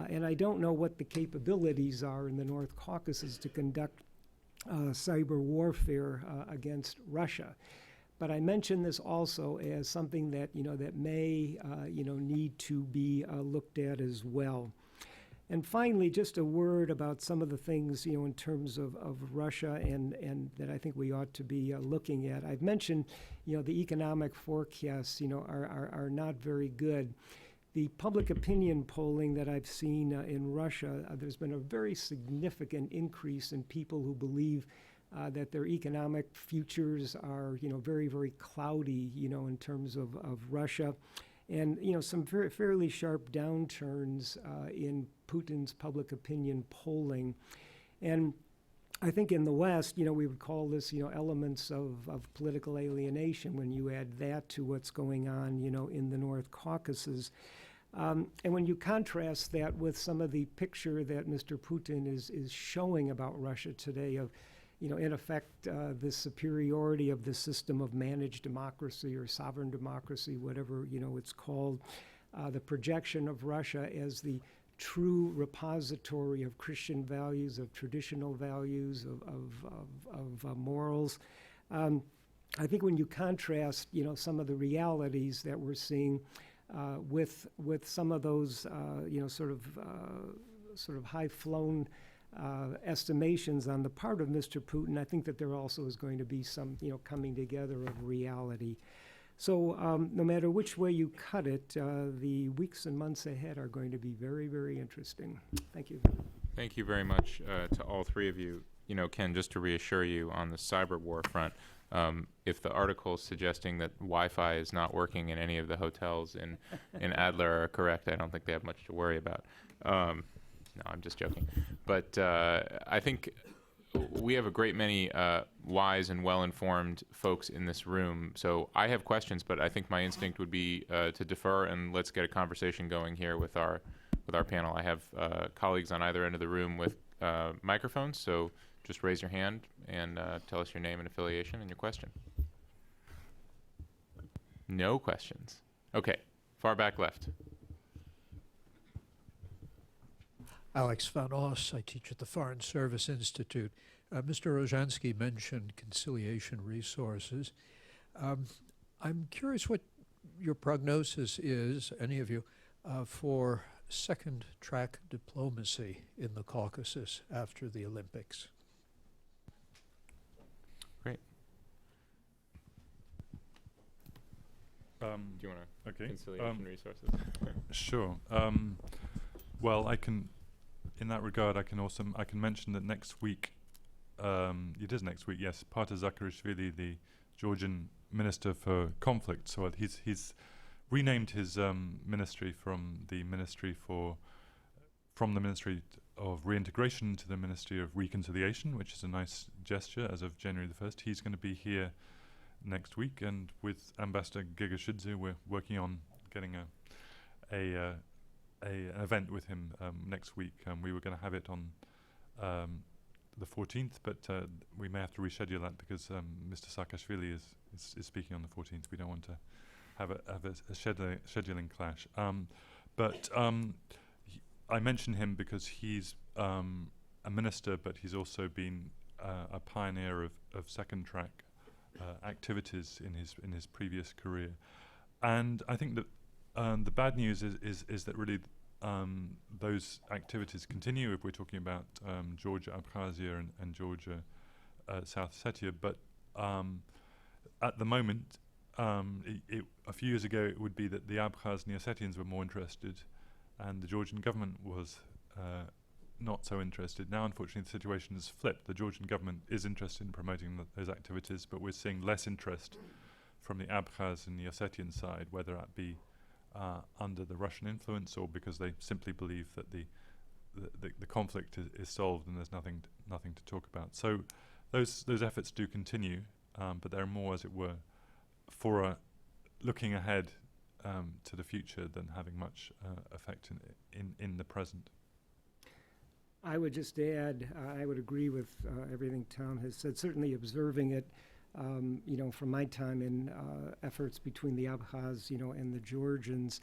And I don't know what the capabilities are in the North Caucasus to conduct cyber warfare against Russia. But I mention this also as something that, that may, need to be looked at as well. And finally, just a word about some of the things, in terms of Russia and that I think we ought to be looking at. I've mentioned, the economic forecasts, are not very good. The public opinion polling that I've seen in Russia, there's been a very significant increase in people who believe that their economic futures are, very, very cloudy, in terms of Russia. And, some fairly sharp downturns in Putin's public opinion polling. And I think in the West, we would call this, elements of political alienation when you add that to what's going on, in the North Caucasus. And when you contrast that with some of the picture that Mr. Putin is showing about Russia today of, in effect, the superiority of the system of managed democracy or sovereign democracy, whatever, it's called, the projection of Russia as the true repository of Christian values, of traditional values, of morals. I think when you contrast, some of the realities that we're seeing with some of those, sort of high-flown estimations on the part of Mr. Putin, I think that there also is going to be some, coming together of reality. So no matter which way you cut it, the weeks and months ahead are going to be very, very interesting. Thank you. Thank you very much to all three of you. Ken, just to reassure you on the cyber war front, if the articles suggesting that Wi-Fi is not working in any of the hotels in Adler are correct, I don't think they have much to worry about. No, I'm just joking. But I think we have a great many wise and well-informed folks in this room. So I have questions, but I think my instinct would be to defer, and let's get a conversation going here with our panel. I have colleagues on either end of the room with microphones, so just raise your hand and tell us your name and affiliation and your question. No questions. Okay, far back left. Alex Van Oss, I teach at the Foreign Service Institute. Mr. Rozhansky mentioned conciliation resources. I'm curious what your prognosis is, any of you, for second-track diplomacy in the Caucasus after the Olympics. Great. Do you want to conciliation resources? Sure. Well, I can, in that regard, I can mention that next week, it is next week, yes, Parta Zakarishvili, the Georgian Minister for Conflict, so he's renamed his ministry from the Ministry of Reintegration to the Ministry of Reconciliation, which is a nice gesture as of January the 1st. He's going to be here next week, and with Ambassador Gegashidze, we're working on getting an event with him next week. We were going to have it on the 14th, but we may have to reschedule that because Mr. Saakashvili is speaking on the 14th. We don't want to have a scheduling clash. But I mention him because he's a minister, but he's also been a pioneer of second track activities in his previous career. And I think that the bad news is that really those activities continue if we're talking about Georgia, Abkhazia, and Georgia, South Ossetia. But at the moment, a few years ago, it would be that the Abkhaz and the Ossetians were more interested, and the Georgian government was not so interested. Now, unfortunately, the situation has flipped. The Georgian government is interested in promoting those activities, but we're seeing less interest from the Abkhaz and the Ossetian side, whether that be under the Russian influence or because they simply believe that the conflict is solved and there's nothing to talk about. So those efforts do continue, but they're more, as it were, for looking ahead to the future than having much effect in the present. I would just add, I would agree with everything Tom has said, certainly observing it, from my time in efforts between the Abkhaz, and the Georgians.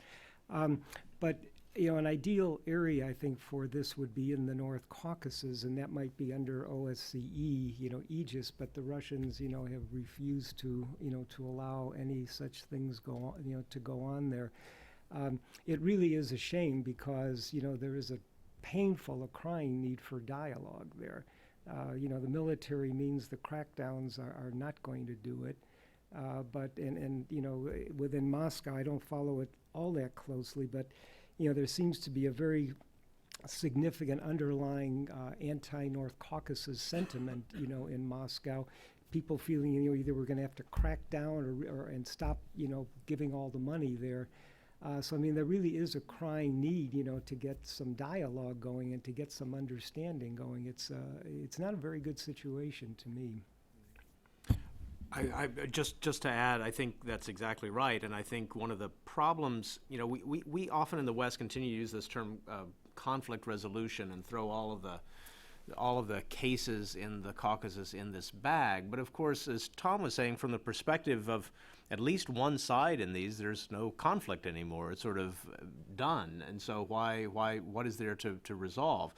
But, an ideal area, I think, for this would be in the North Caucasus, and that might be under OSCE, aegis, but the Russians, have refused to, to allow any such things to go on there. It really is a shame because, there is a painful, a crying need for dialogue there. The military means the crackdowns are not going to do it. But within Moscow, I don't follow it all that closely, but, there seems to be a very significant underlying anti-North Caucasus sentiment, in Moscow. People feeling, either we're going to have to crack down and stop, giving all the money there. So, there really is a crying need, to get some dialogue going and to get some understanding going. It's not a very good situation to me. I just to add, I think that's exactly right, and I think one of the problems, we often in the West continue to use this term conflict resolution and throw all of the cases in the Caucasus in this bag. But of course, as Tom was saying, from the perspective of at least one side in these, there's no conflict anymore. It's sort of done, and so what is there to resolve?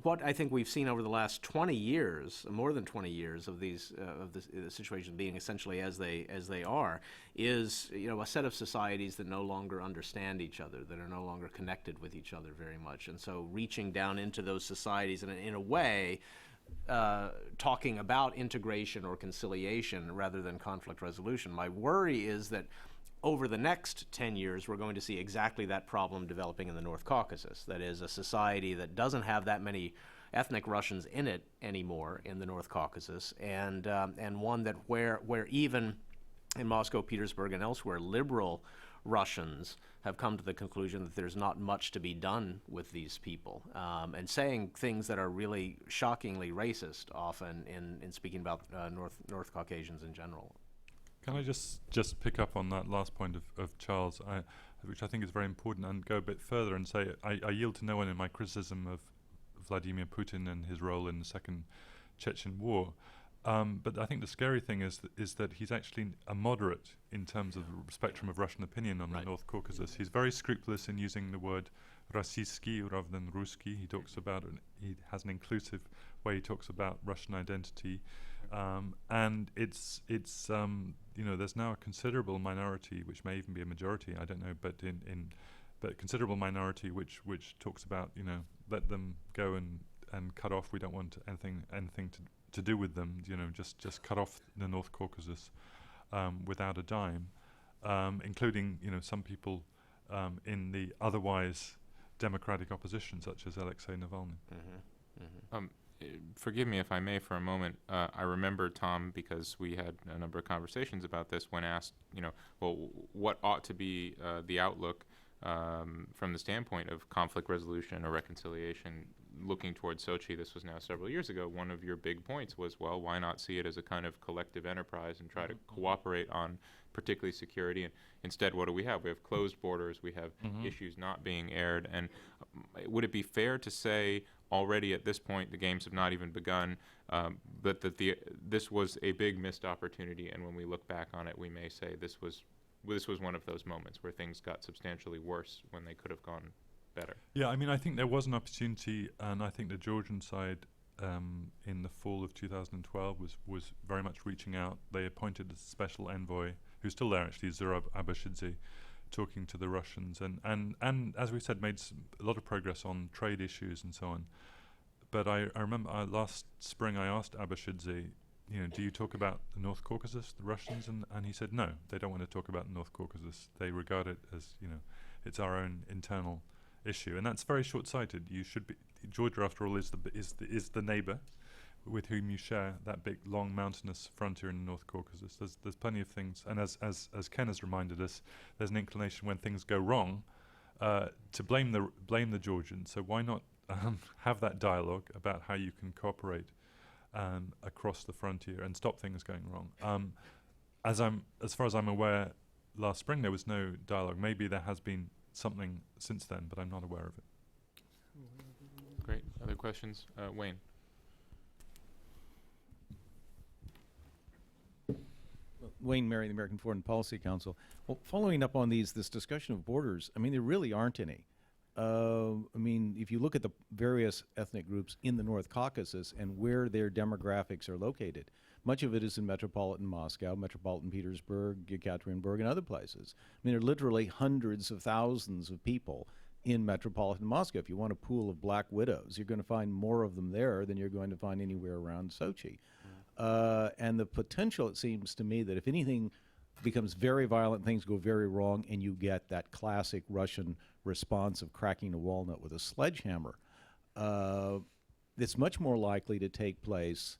what I think we've seen over the last 20 years, more than 20 years of these of the situation being essentially as they are, is a set of societies that no longer understand each other, that are no longer connected with each other very much, and so reaching down into those societies and in a way talking about integration or conciliation rather than conflict resolution. My worry is that over the next 10 years, we're going to see exactly that problem developing in the North Caucasus. That is, a society that doesn't have that many ethnic Russians in it anymore in the North Caucasus, and one that where even in Moscow, Petersburg, and elsewhere, liberal Russians have come to the conclusion that there's not much to be done with these people, and saying things that are really shockingly racist often in speaking about North Caucasians in general. Can I just pick up on that last point of Charles, which I think is very important, and go a bit further and say I yield to no one in my criticism of Vladimir Putin and his role in the Second Chechen War. But I think the scary thing is that he's actually a moderate in terms of the spectrum of Russian opinion on the North Caucasus. He's very scrupulous in using the word Rossiyskiy rather than Ruski. He talks about he has an inclusive way he talks about Russian identity. And it's there's now a considerable minority, which may even be a majority, I don't know, but but considerable minority which talks about let them go and cut off. We don't want anything to do with them. Just cut off the North Caucasus without a dime, including some people in the otherwise democratic opposition, such as Alexei Navalny. Forgive me if I may for a moment. I remember, Tom, because we had a number of conversations about this when asked, what ought to be the outlook from the standpoint of conflict resolution or reconciliation looking towards Sochi. This was now several years ago. One of your big points was, well, why not see it as a kind of collective enterprise and try to cooperate on particularly security? And instead, what do we have? We have closed borders. We have issues not being aired. And would it be fair to say already at this point, the games have not even begun, but that this was a big missed opportunity, and when we look back on it, we may say this was one of those moments where things got substantially worse when they could have gone better? Yeah, I think there was an opportunity, and I think the Georgian side in the fall of 2012 was very much reaching out. They appointed a special envoy, who's still there actually, Zurab Abashidze, talking to the Russians, and as we said, made a lot of progress on trade issues and so on. But I remember last spring I asked Abashidze, do you talk about the North Caucasus, the Russians? And he said no, they don't want to talk about the North Caucasus. They regard it as, it's our own internal issue, and that's very short-sighted. You should be. Georgia, after all, is the neighbor with whom you share that big, long, mountainous frontier in the North Caucasus. There's plenty of things, and as Ken has reminded us, there's an inclination when things go wrong to blame the Georgians. So why not have that dialogue about how you can cooperate across the frontier and stop things going wrong? As far as I'm aware, last spring there was no dialogue. Maybe there has been something since then, but I'm not aware of it. Great. Other questions? Wayne. Wayne Mary, the American Foreign Policy Council. Well, following up on this discussion of borders, there really aren't any. If you look at the various ethnic groups in the North Caucasus and where their demographics are located, much of it is in metropolitan Moscow, metropolitan Petersburg, Yekaterinburg, and other places. There are literally hundreds of thousands of people in metropolitan Moscow. If you want a pool of black widows, you're going to find more of them there than you're going to find anywhere around Sochi. And the potential, it seems to me, that if anything becomes very violent, things go very wrong, and you get that classic Russian response of cracking a walnut with a sledgehammer, it's much more likely to take place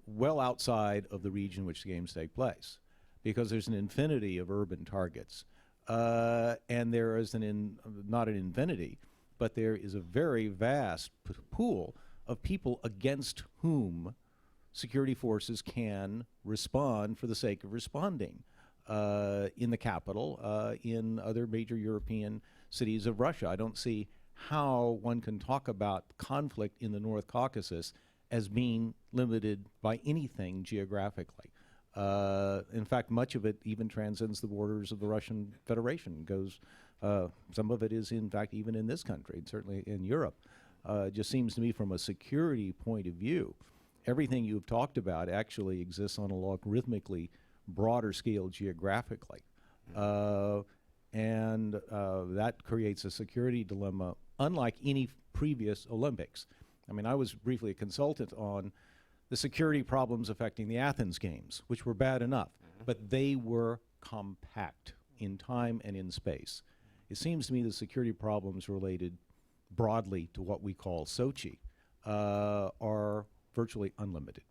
well outside of the region in which the games take place, because there's an infinity of urban targets. And there is not an infinity, but there is a very vast pool of people against whom security forces can respond for the sake of responding. In the capital, in other major European cities of Russia, I don't see how one can talk about conflict in the North Caucasus as being limited by anything geographically. In fact, much of it even transcends the borders of the Russian Federation. Some of it is, in fact, even in this country, and certainly in Europe. It just seems to me from a security point of view, everything you've talked about actually exists on a logarithmically broader scale geographically. And that creates a security dilemma unlike any previous Olympics. I mean, I was briefly a consultant on the security problems affecting the Athens Games, which were bad enough, but they were compact in time and in space. It seems to me the security problems related broadly to what we call Sochi are virtually unlimited.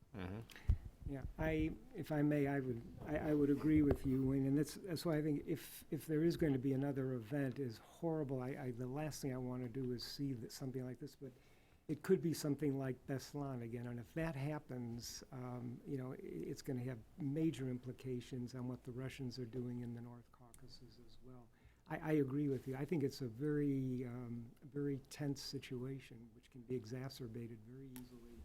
Yeah, if I may, I would agree with you, Wayne, and that's why I think if there is going to be another event, as horrible, the last thing I want to do is see something like this, but it could be something like Beslan again, and if that happens, it's going to have major implications on what the Russians are doing in the North Caucasus as well. I agree with you. I think it's a very, very tense situation, which can be exacerbated very easily.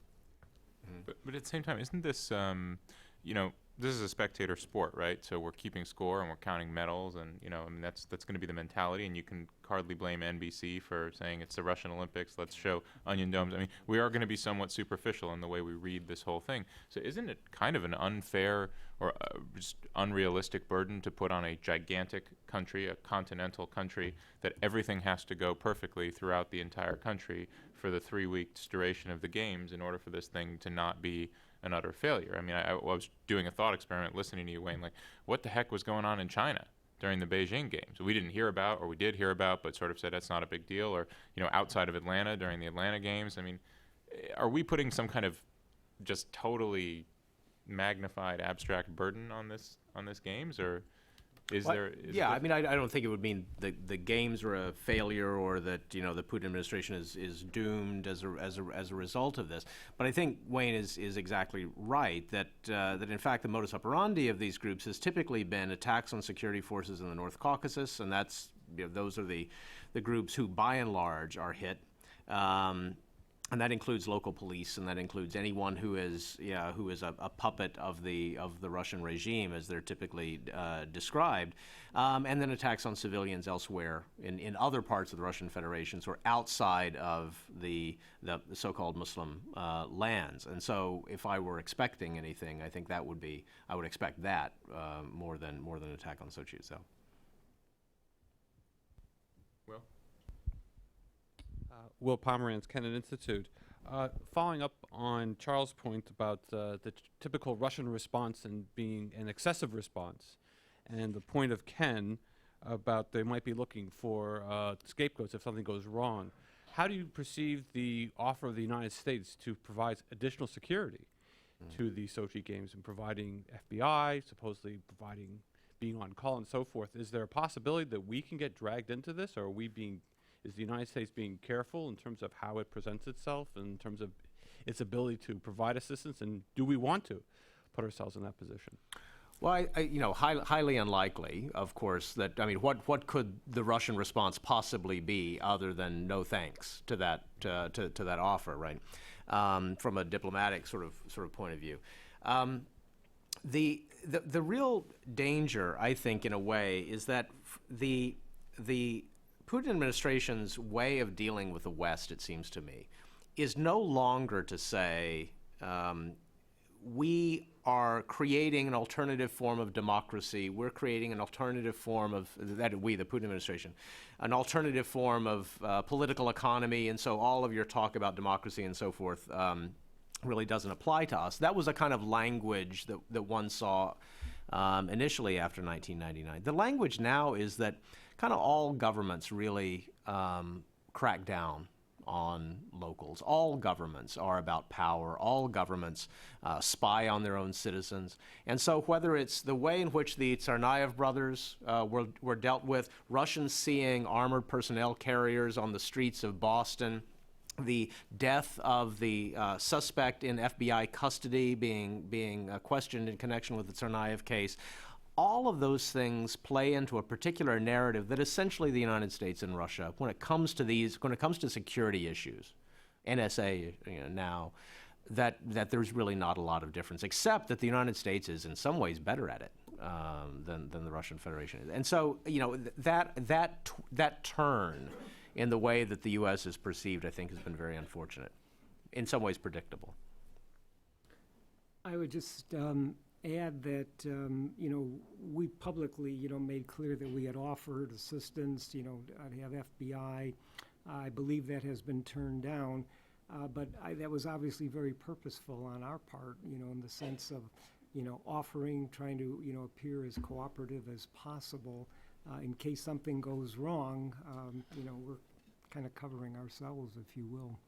But at the same time, isn't this, this is a spectator sport, right? So we're keeping score and we're counting medals, and that's going to be the mentality. And you can hardly blame NBC for saying it's the Russian Olympics. Let's show onion domes. I mean, we are going to be somewhat superficial in the way we read this whole thing. So isn't it kind of an unfair or just unrealistic burden to put on a gigantic country, a continental country, that everything has to go perfectly throughout the entire country for the 3 weeks duration of the games in order for this thing to not be an utter failure? I mean, I was doing a thought experiment listening to you, Wayne, like, what the heck was going on in China during the Beijing Games? We didn't hear about, or we did hear about, but sort of said that's not a big deal, or, outside of Atlanta during the Atlanta Games. I mean, are we putting some kind of just totally magnified abstract burden on this games, or is there? I mean, I don't think it would mean the games are a failure, or that the Putin administration is doomed as a result of this. But I think Wayne is exactly right that in fact the modus operandi of these groups has typically been attacks on security forces in the North Caucasus, and that's those are the groups who by and large are hit. And that includes local police, and that includes anyone who is a puppet of the Russian regime, as they're typically described, and then attacks on civilians elsewhere in other parts of the Russian Federation, or outside of the so-called Muslim lands. And so, if I were expecting anything, I think I would expect that more than an attack on Sochi itself. Well. Will Pomeranz, Kennan Institute. Following up on Charles' point about the typical Russian response and being an excessive response, and the point of Ken about they might be looking for scapegoats if something goes wrong, how do you perceive the offer of the United States to provide additional security to the Sochi Games and providing FBI, supposedly providing being on call and so forth? Is there a possibility that we can get dragged into this, or is the United States being careful in terms of how it presents itself, in terms of its ability to provide assistance, and do we want to put ourselves in that position? Well, highly unlikely, of course. What could the Russian response possibly be other than no thanks to that to that offer, right? From a diplomatic sort of point of view, the real danger, I think, in a way, is that the Putin administration's way of dealing with the West, it seems to me, is no longer to say we are creating an alternative form of democracy. We're creating an alternative form of the Putin administration, an alternative form of political economy, and so all of your talk about democracy and so forth really doesn't apply to us. That was a kind of language that one saw initially after 1999. The language now is that kind of all governments really crack down on locals. All governments are about power. All governments spy on their own citizens. And so whether it's the way in which the Tsarnaev brothers were dealt with, Russians seeing armored personnel carriers on the streets of Boston, the death of the suspect in FBI custody being questioned in connection with the Tsarnaev case, all of those things play into a particular narrative that essentially the United States and Russia, when it comes to security issues, NSA now, that there's really not a lot of difference, except that the United States is in some ways better at it than the Russian Federation is. And so that turn in the way that the U.S. is perceived, I think has been very unfortunate, in some ways predictable. I would just add that, we publicly, made clear that we had offered assistance, to have FBI. I believe that has been turned down, but that was obviously very purposeful on our part, in the sense of, offering, trying to, appear as cooperative as possible. In case something goes wrong, we're kind of covering ourselves, if you will.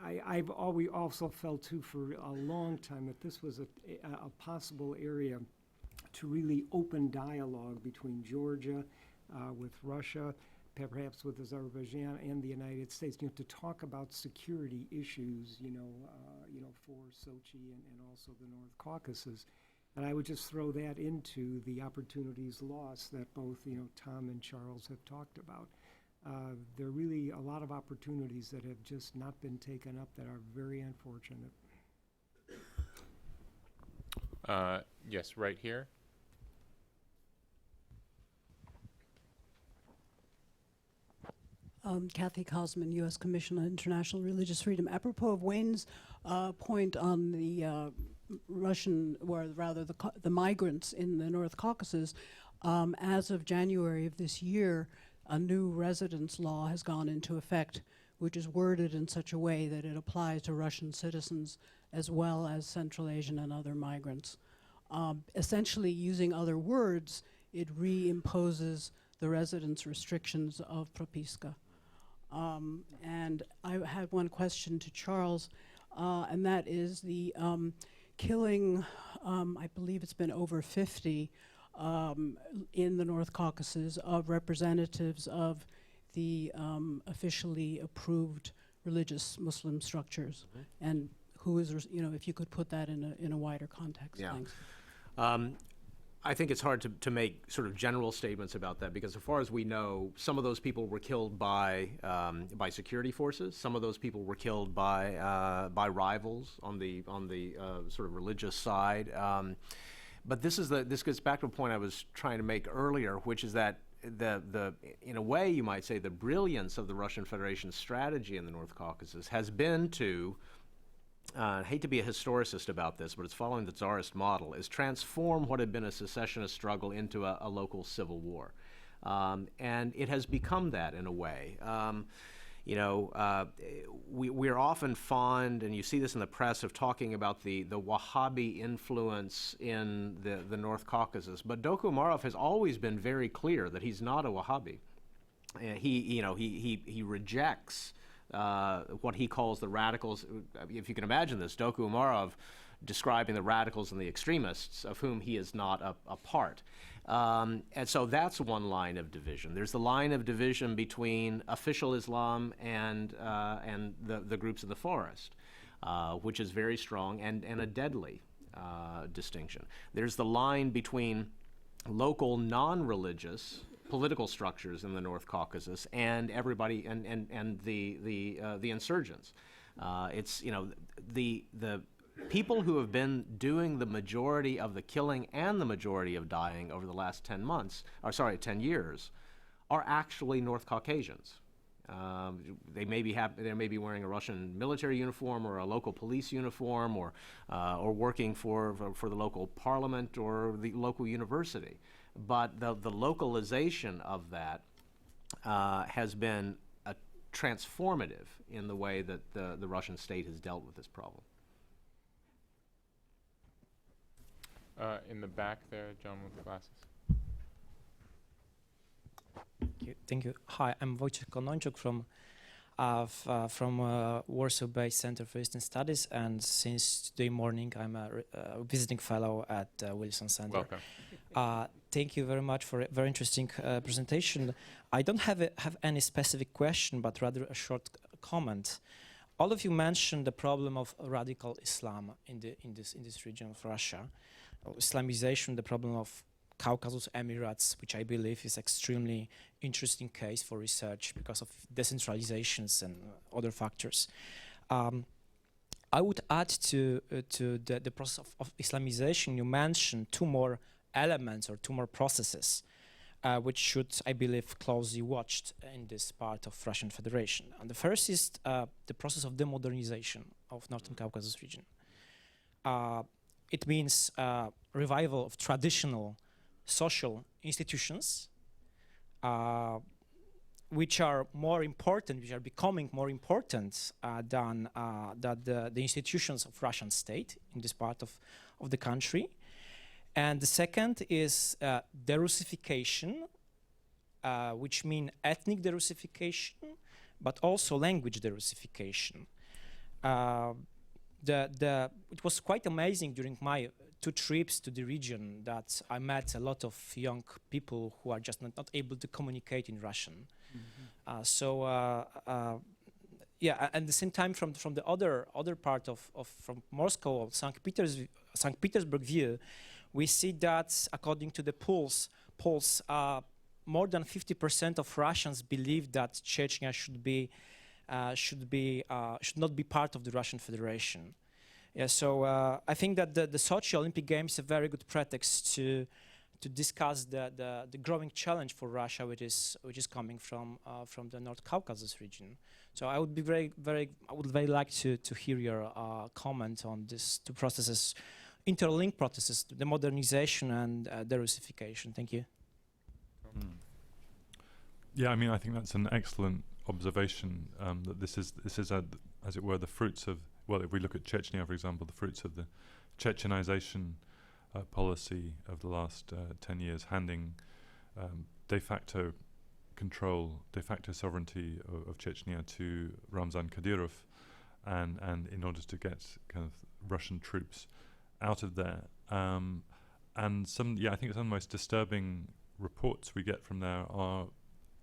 I've always also felt, too, for a long time that this was a possible area to really open dialogue between Georgia, with Russia, perhaps with Azerbaijan and the United States, to talk about security issues, for Sochi and also the North Caucasus. And I would just throw that into the opportunities lost that both, Tom and Charles have talked about. There are really a lot of opportunities that have just not been taken up that are very unfortunate. Yes, right here. Kathy Kosman, U.S. Commission on International Religious Freedom. Apropos of Wayne's point on the Russian, or rather the migrants in the North Caucasus, as of January of this year, a new residence law has gone into effect, which is worded in such a way that it applies to Russian citizens as well as Central Asian and other migrants. Essentially, using other words, it reimposes the residence restrictions of Propiska. And I had one question to Charles, and that is the killing, I believe it's been over 50 in the North Caucasus of representatives of the officially approved religious Muslim structures, and who is, if you could put that in a wider context. Yeah. Thanks. I think it's hard to make sort of general statements about that, because as far as we know, some of those people were killed by security forces. Some of those people were killed by rivals on the sort of religious side. But this gets back to a point I was trying to make earlier, which is that in a way, you might say, the brilliance of the Russian Federation's strategy in the North Caucasus has been to, I hate to be a historicist about this, but it's following the Tsarist model, is transform what had been a secessionist struggle into a local civil war. And it has become that in a way. We're often fond, and you see this in the press, of talking about the Wahhabi influence in the North Caucasus. But Doku Umarov has always been very clear that he's not a Wahhabi. He rejects what he calls the radicals. If you can imagine this, Doku Umarov describing the radicals and the extremists, of whom he is not a part. And so that's one line of division. There's the line of division between official Islam and the groups in the forest, which is very strong and a deadly distinction. There's the line between local non-religious political structures in the North Caucasus and everybody and the insurgents. It's the people who have been doing the majority of the killing and the majority of dying over the last 10 years are actually North Caucasians. They may be wearing a Russian military uniform or a local police uniform, or working for the local parliament or the local university. But the localization of that has been transformative in the way that the Russian state has dealt with this problem. In the back there, John with the glasses. Thank you. Hi, I'm Wojciech Kononczuk from Warsaw-based Center for Eastern Studies, and since today morning I'm a visiting fellow at Wilson Center. Welcome. Thank you very much for a very interesting presentation. I don't have any specific question, but rather a short comment. All of you mentioned the problem of radical Islam in this region of Russia, Islamization, the problem of Caucasus Emirates, which I believe is extremely interesting case for research because of decentralizations and other factors. I would add to the process of Islamization, you mentioned two more elements or two more processes. which should, I believe, closely watched in this part of Russian Federation. And the first is the process of demodernization of Northern Caucasus region. It means revival of traditional social institutions, which are more important, which are becoming more important than the institutions of Russian state in this part of the country. And the second is derussification, which means ethnic derussification, but also language derussification. It was quite amazing during my 2 trips to the region that I met a lot of young people who are just not able to communicate in Russian. Yeah, at the same time, from the other part from Moscow or St. Petersburg view, we see that according to the polls, more than 50% of Russians believe that Chechnya should not be part of the Russian Federation. Yeah, so I think that the Sochi Olympic Games is a very good pretext to discuss the growing challenge for Russia, which is coming from the North Caucasus region. So I would be very like to hear your comment on these 2 processes, interlinked processes, the modernization and derussification. Thank you. Yeah, I mean, I think that's an excellent observation, that this is as it were, the fruits of, well, if we look at Chechnya, for example, the fruits of the Chechenization policy of the last 10 years, handing de facto control, de facto sovereignty of Chechnya to Ramzan Kadyrov, and in order to get kind of Russian troops out of there. And I think some of the most disturbing reports we get from there are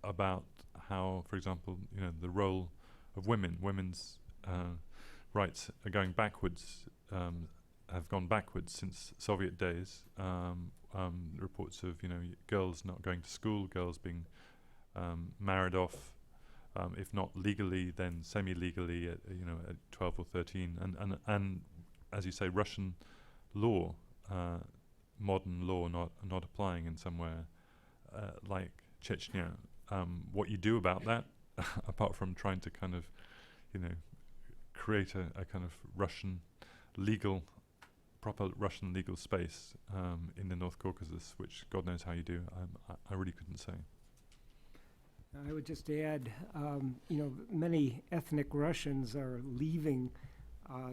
about how, for example, the role of women's rights are going backwards, have gone backwards since Soviet days. Reports of girls not going to school, girls being married off, if not legally, then semi-legally at 12 or 13, and as you say, Russian law, modern law, not applying in somewhere like Chechnya. What you do about that, apart from trying to kind of, create a kind of proper Russian legal space in the North Caucasus, which God knows how you do, I really couldn't say. I would just add, many ethnic Russians are leaving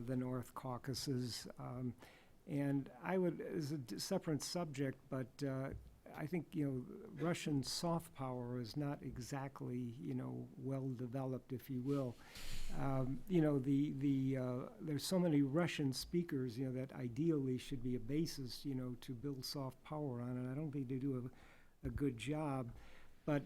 the North Caucasus, and I would, as a separate subject, but I think Russian soft power is not exactly well developed, if you will. There's so many Russian speakers that ideally should be a basis to build soft power on, and I don't think they do a good job. But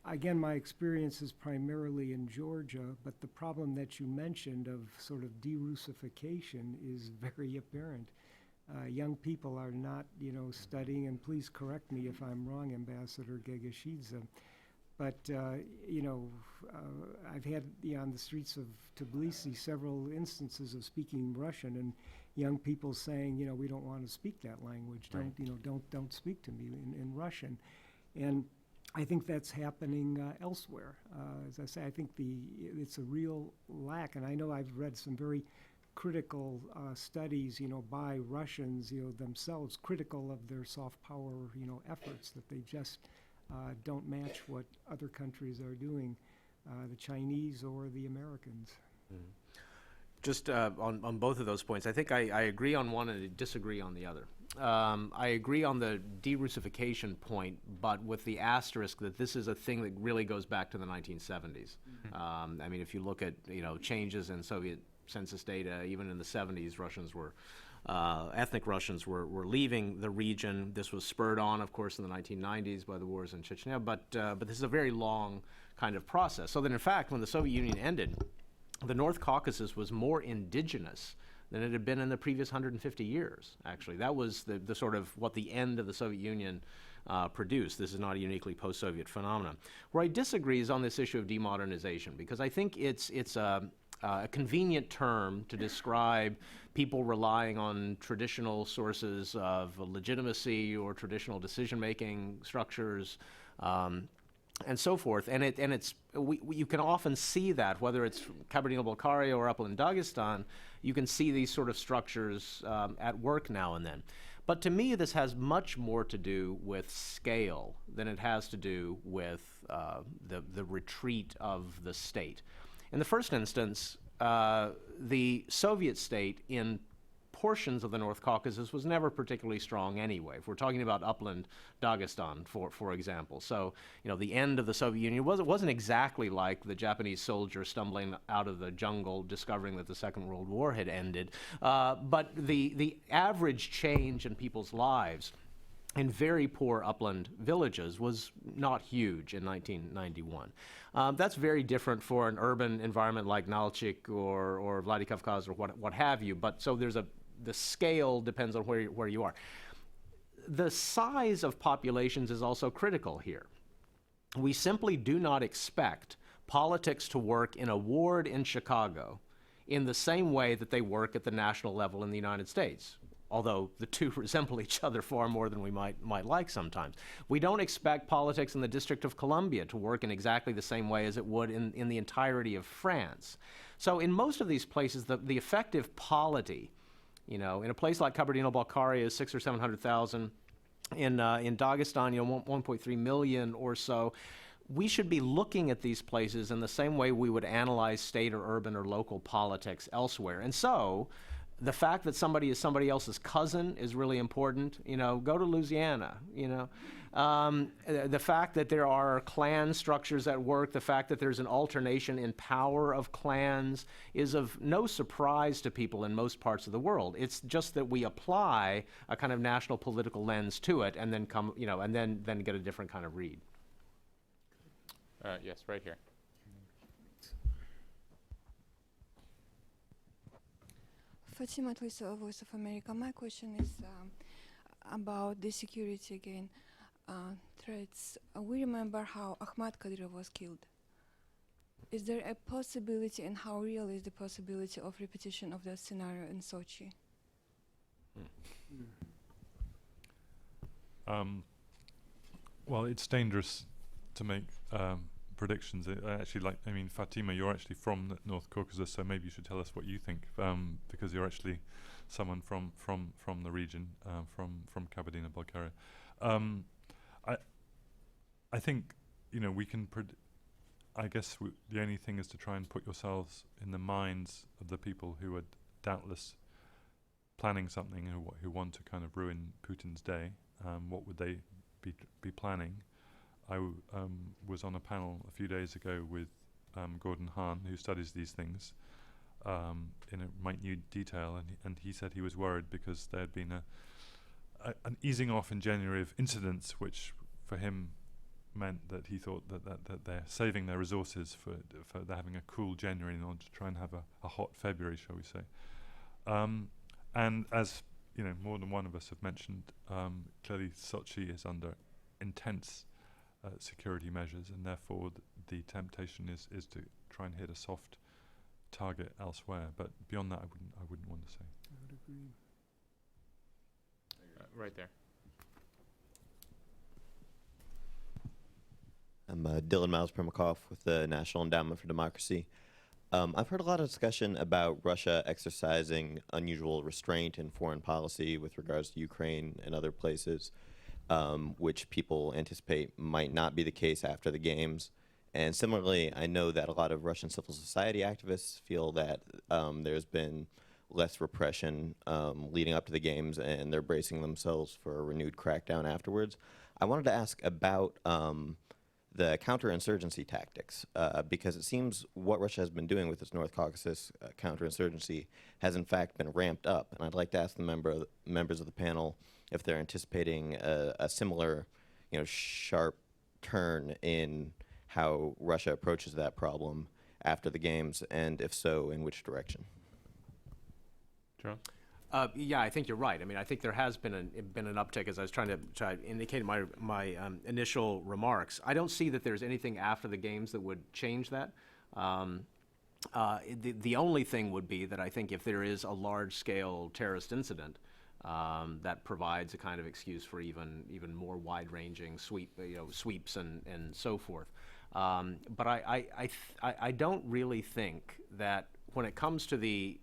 again, my experience is primarily in Georgia, but the problem that you mentioned of sort of de-Russification is very apparent. Young people are not, studying, and please correct me if I'm wrong, Ambassador Gegeshidze, but, I've had on the streets of Tbilisi several instances of speaking Russian, and young people saying, we don't want to speak that language. Right. Don't speak to me in Russian. And I think that's happening elsewhere. As I say, I think it's a real lack, and I know I've read some very critical studies, by Russians, themselves, critical of their soft power, efforts, that they just don't match what other countries are doing, the Chinese or the Americans. Just on both of those points, I think I agree on one and I disagree on the other. I agree on the de-Russification point, but with the asterisk that this is a thing that really goes back to the 1970s. I mean, if you look at changes in Soviet census data, even in the 70s, ethnic Russians were leaving the region. This was spurred on, of course, in the 1990s by the wars in Chechnya, but this is a very long kind of process. So that in fact, when the Soviet Union ended, the North Caucasus was more indigenous than it had been in the previous 150 years, actually. That was the sort of what the end of the Soviet Union produced. This is not a uniquely post-Soviet phenomenon. Where I disagree is on this issue of demodernization, because I think it's a convenient term to describe people relying on traditional sources of legitimacy or traditional decision-making structures, and so forth. And you can often see that, whether it's Kabardino-Balkaria or Upland Dagestan, you can see these sort of structures at work now and then. But to me, this has much more to do with scale than it has to do with the retreat of the state. In the first instance, the Soviet state in portions of the North Caucasus was never particularly strong anyway. If we're talking about Upland Dagestan, for example. So, the end of the Soviet Union wasn't exactly like the Japanese soldier stumbling out of the jungle discovering that the Second World War had ended. But the average change in people's lives in very poor upland villages was not huge in 1991. That's very different for an urban environment like Nalchik or Vladikavkaz or what have you. But so the scale depends on where you are. The size of populations is also critical here. We simply do not expect politics to work in a ward in Chicago in the same way that they work at the national level in the United States, although the two resemble each other far more than we might like sometimes. We don't expect politics in the District of Columbia to work in exactly the same way as it would in the entirety of France. So in most of these places, the effective polity, in a place like Kabardino-Balkaria is 600,000 or 700,000. In Dagestan, 1.3 million or so. We should be looking at these places in the same way we would analyze state or urban or local politics elsewhere. And so, the fact that somebody is somebody else's cousin is really important. Go to Louisiana. The fact that there are clan structures at work, the fact that there's an alternation in power of clans is of no surprise to people in most parts of the world. It's just that we apply a kind of national political lens to it, and then then get a different kind of read. Yes, right here. Fatima Tlisova, Voice of America. My question is about the security again. Threats. We remember how Ahmad Kadyrov was killed. Is there a possibility, and how real is the possibility of repetition of that scenario in Sochi? Well, it's dangerous to make predictions. Fatima, you're actually from the North Caucasus, so maybe you should tell us what you think, because you're actually someone from the region, from Kabardino-Balkaria. I think we can. I guess the only thing is to try and put yourselves in the minds of the people who are doubtless planning something, who want to kind of ruin Putin's day. What would they be planning? I was on a panel a few days ago with Gordon Hahn, who studies these things in a minute detail, and he said he was worried because there had been an easing off in January of incidents, which for him meant that he thought that they're saving their resources for they're having a cool January in order to try and have a hot February, shall we say. And as more than one of us have mentioned, clearly Sochi is under intense security measures, and therefore the temptation is to try and hit a soft target elsewhere. But beyond that, I wouldn't want to say. I would agree. Right there. I'm Dylan Miles Primakov with the National Endowment for Democracy. I've heard a lot of discussion about Russia exercising unusual restraint in foreign policy with regards to Ukraine and other places, which people anticipate might not be the case after the Games. And similarly, I know that a lot of Russian civil society activists feel that there's been less repression leading up to the Games, and they're bracing themselves for a renewed crackdown afterwards. I wanted to ask about the counterinsurgency tactics, because it seems what Russia has been doing with its North Caucasus counterinsurgency has in fact been ramped up. And I'd like to ask the members of the panel if they're anticipating a similar, sharp turn in how Russia approaches that problem after the Games, and if so, in which direction? Charles? Yeah, I think you're right. I mean, I think there has been an uptick, as I was trying to indicate in my initial remarks. I don't see that there's anything after the Games that would change that. The only thing would be that I think if there is a large-scale terrorist incident, that provides a kind of excuse for even more wide-ranging sweeps and so forth. But I don't really think that when it comes to the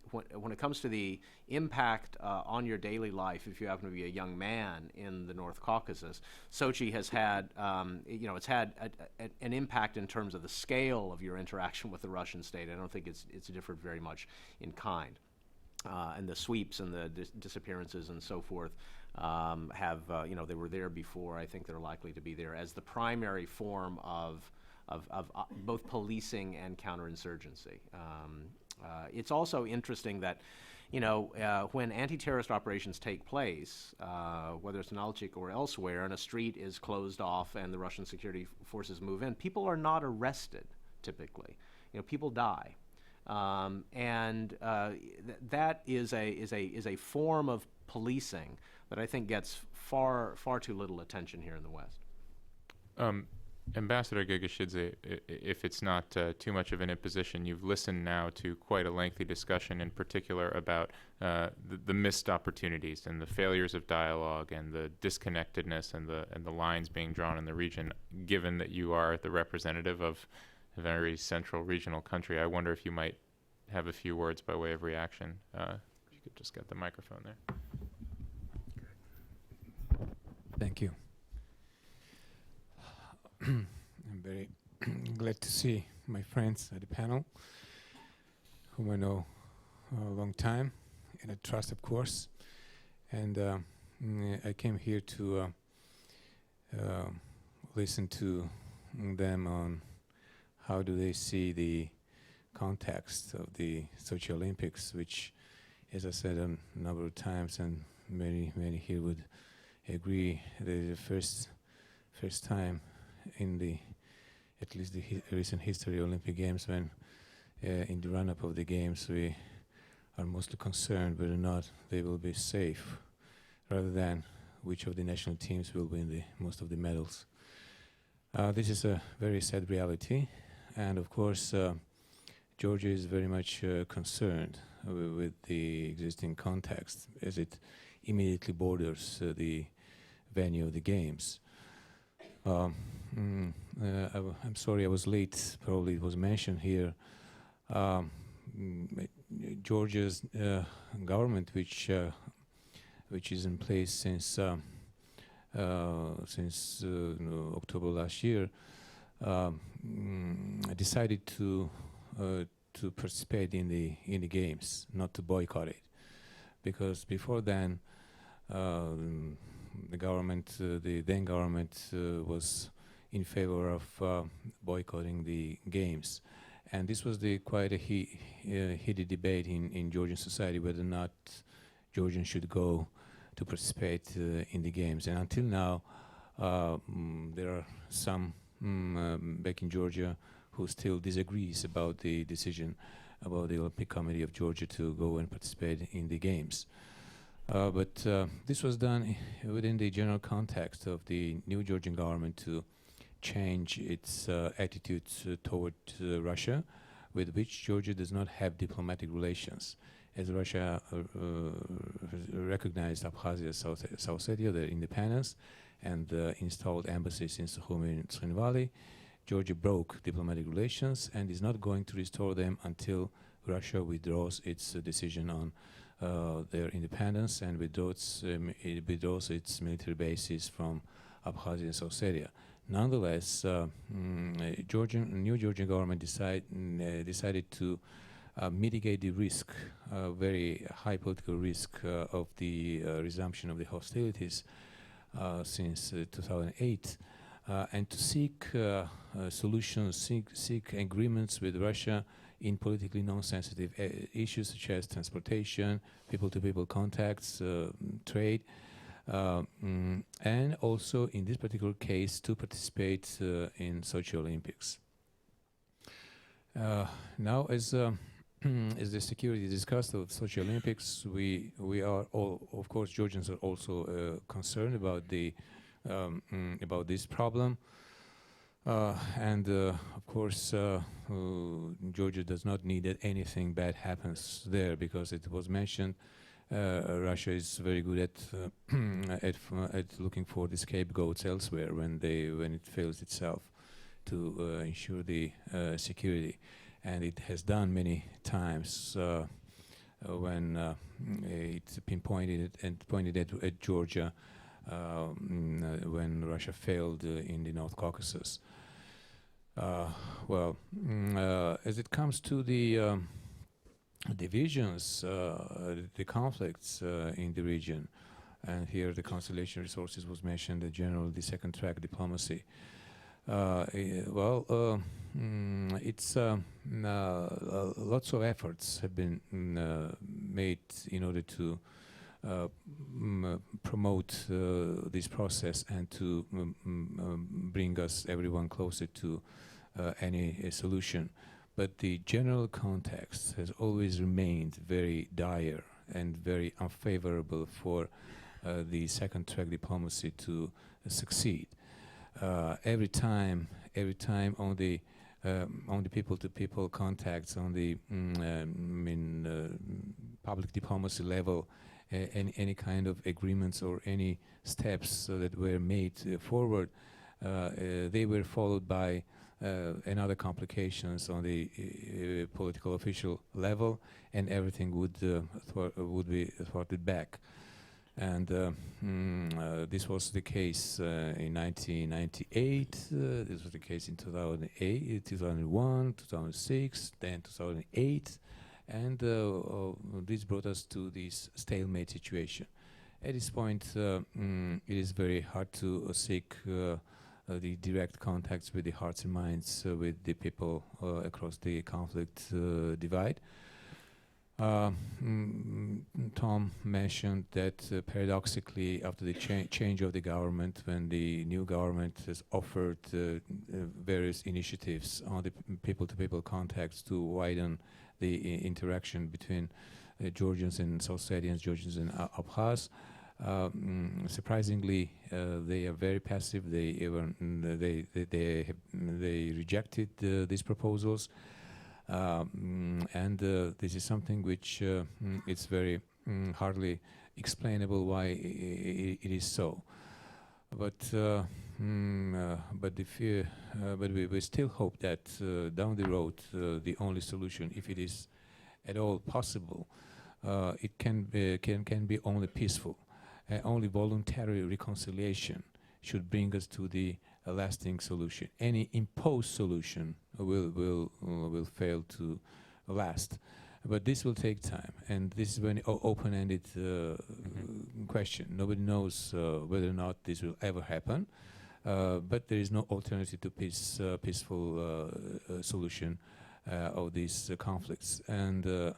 impact on your daily life, if you happen to be a young man in the North Caucasus, Sochi has had it's had an impact in terms of the scale of your interaction with the Russian state. I don't think it's differed very much in kind. And the sweeps and the disappearances and so forth have they were there before. I think they're likely to be there as the primary form of both policing and counterinsurgency. It's also interesting that, when anti-terrorist operations take place, whether it's in Alchik or elsewhere, and a street is closed off and the Russian security forces move in, people are not arrested typically. People die. That is a form of policing that I think gets far too little attention here in the West. Ambassador Gagashidze, if it's not too much of an imposition, you've listened now to quite a lengthy discussion, in particular about the missed opportunities and the failures of dialogue and the disconnectedness and the lines being drawn in the region. Given that you are the representative of a very central regional country, I wonder if you might have a few words by way of reaction. If you could just get the microphone there. Thank you. I'm very glad to see my friends at the panel, whom I know a long time, and I trust, of course. And I came here to listen to them on how do they see the context of the Sochi Olympics, which, as I said a number of times, and many here would agree, that is the first time in at least the recent history of Olympic Games when in the run-up of the games we are mostly concerned whether or not they will be safe, rather than which of the national teams will win most of the medals. This is a very sad reality, and of course Georgia is very much concerned with the existing context, as it immediately borders the venue of the games. I'm sorry I was late. Probably it was mentioned here. Georgia's government, which is in place since October last year, decided to participate in the games, not to boycott it, because before then the then government was in favor of boycotting the games, and this was quite a heated debate in Georgian society whether or not Georgians should go to participate in the games. And until now, there are some back in Georgia who still disagrees about the decision about the Olympic Committee of Georgia to go and participate in the games. But this was done within the general context of the new Georgian government to change its attitudes toward Russia, with which Georgia does not have diplomatic relations, as Russia recognized Abkhazia, South Ossetia, their independence, and installed embassies in Sukhumi and Tskhin Valley. Georgia broke diplomatic relations and is not going to restore them until Russia withdraws its decision on their independence and withdraws its military bases from Abkhazia and South Ossetia. Nonetheless, new Georgian government decided to mitigate the risk, very high political risk of the resumption of the hostilities since 2008, and to seek solutions, seek agreements with Russia in politically non-sensitive issues such as transportation, people-to-people contacts, trade, and also in this particular case to participate in Sochi Olympics. Now, as the security discussed of Sochi Olympics, we are all, of course, Georgians are also concerned about about this problem. And of course, Georgia does not need that anything bad happens there, because it was mentioned Russia is very good at looking for the scapegoats elsewhere when it fails itself to ensure the security, and it has done many times when it's been pointed at Georgia when Russia failed in the North Caucasus. As it comes to the divisions, the conflicts in the region, and here the conciliation resources was mentioned, the second track diplomacy. It's lots of efforts have been made in order to promote this process and to bring everyone closer to any solution. But the general context has always remained very dire and very unfavorable for the second track diplomacy to succeed. Every time on the people-to-people contacts, on the public diplomacy level, any kind of agreements or any steps that were made forward, they were followed by another complications on the political official level, and everything would be thwarted back. And this was the case in 1998. This was the case in 2008, 2001, 2006, then 2008, and this brought us to this stalemate situation. At this point, it is very hard to seek the direct contacts with the hearts and minds with the people across the conflict divide. Tom mentioned that paradoxically, after the change of the government, when the new government has offered various initiatives on the people-to-people contacts to widen the interaction between Georgians and South Ossetians, Georgians and Abkhaz, surprisingly, they are very passive. They rejected these proposals. And this is something which it's very hardly explainable why it is so. But we still hope that down the road the only solution, if it is at all possible, it can be only peaceful. Only voluntary reconciliation should bring us to the lasting solution. Any imposed solution will fail to last. But this will take time, and this is an open-ended question. Nobody knows whether or not this will ever happen, but there is no alternative to peaceful solution of these conflicts. And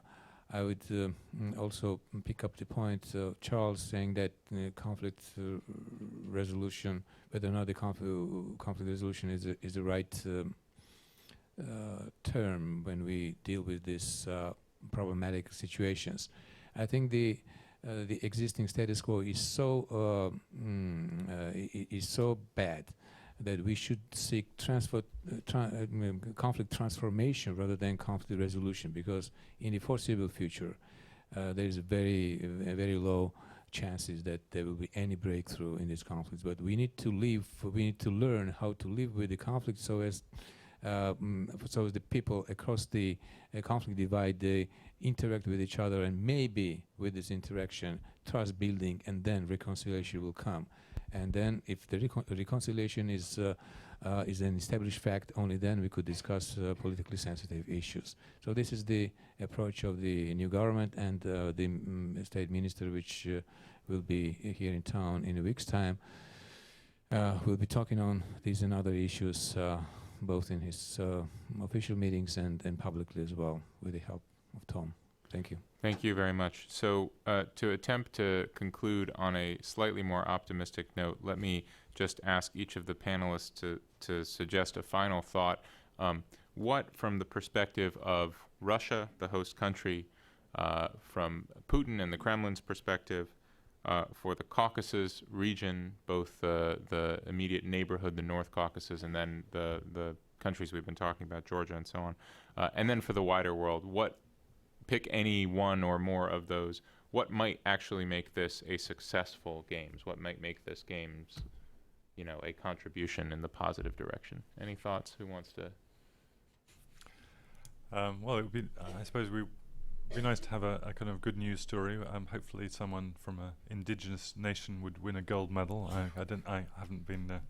I would also pick up the point of Charles saying that conflict resolution, whether or not the conflict resolution is the right term when we deal with these problematic situations. I think the existing status quo is so bad that we should seek conflict transformation rather than conflict resolution, because in the foreseeable future there is very low chances that there will be any breakthrough in these conflicts. But we need to learn how to live with the conflict so as the people across the conflict divide, they interact with each other, and maybe with this interaction, trust building, and then reconciliation will come. And then if the reconciliation is an established fact, only then we could discuss politically sensitive issues. So this is the approach of the new government, and the state minister, which will be here in town in a week's time, will be talking on these and other issues, both in his official meetings and publicly as well, with the help of Tom. Thank you. Thank you very much. So to attempt to conclude on a slightly more optimistic note, let me just ask each of the panelists to suggest a final thought. What, from the perspective of Russia, the host country, from Putin and the Kremlin's perspective, for the Caucasus region, both the immediate neighborhood, the North Caucasus, and then the countries we've been talking about, Georgia and so on, and then for the wider world, pick any one or more of those. What might actually make this a successful games? What might make this games, a contribution in the positive direction? Any thoughts? Who wants to? Well, it would be, I suppose it would be nice to have a kind of good news story. Hopefully someone from an indigenous nation would win a gold medal. I haven't been there.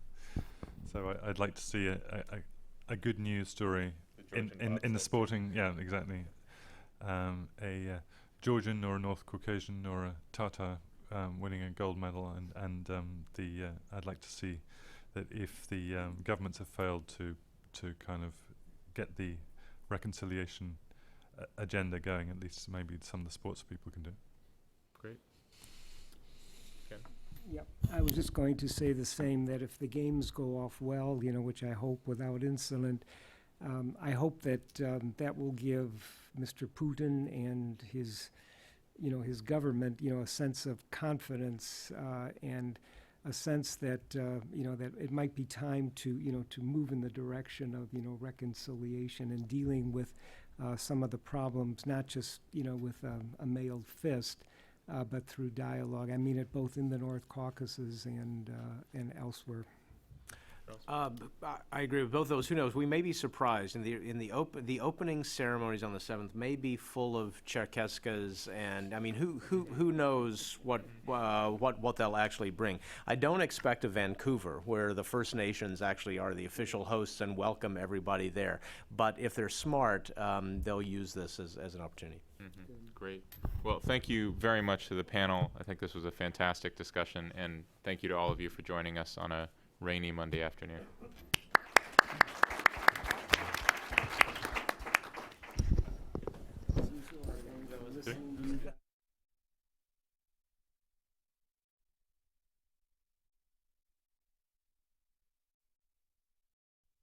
So I'd like to see a good news story in the sporting, yeah, exactly. A Georgian or a North Caucasian or a Tatar winning a gold medal, and I'd like to see that if the governments have failed to kind of get the reconciliation agenda going, at least maybe some of the sports people can do. Great. Ken? Yep. I was just going to say the same, that if the games go off well, which I hope without incident, I hope that that will give Mr. Putin and his government, a sense of confidence and a sense that that it might be time to move in the direction of reconciliation and dealing with some of the problems, not just with a mailed fist, but through dialogue. I mean it both in the North Caucasus and elsewhere. I agree with both those. Who knows? We may be surprised. The opening ceremonies on the 7th may be full of Cherkesskas, and I mean, who knows what they'll actually bring. I don't expect a Vancouver where the First Nations actually are the official hosts and welcome everybody there. But if they're smart, they'll use this as an opportunity. Mm-hmm. Great. Well, thank you very much to the panel. I think this was a fantastic discussion, and thank you to all of you for joining us on a rainy Monday afternoon.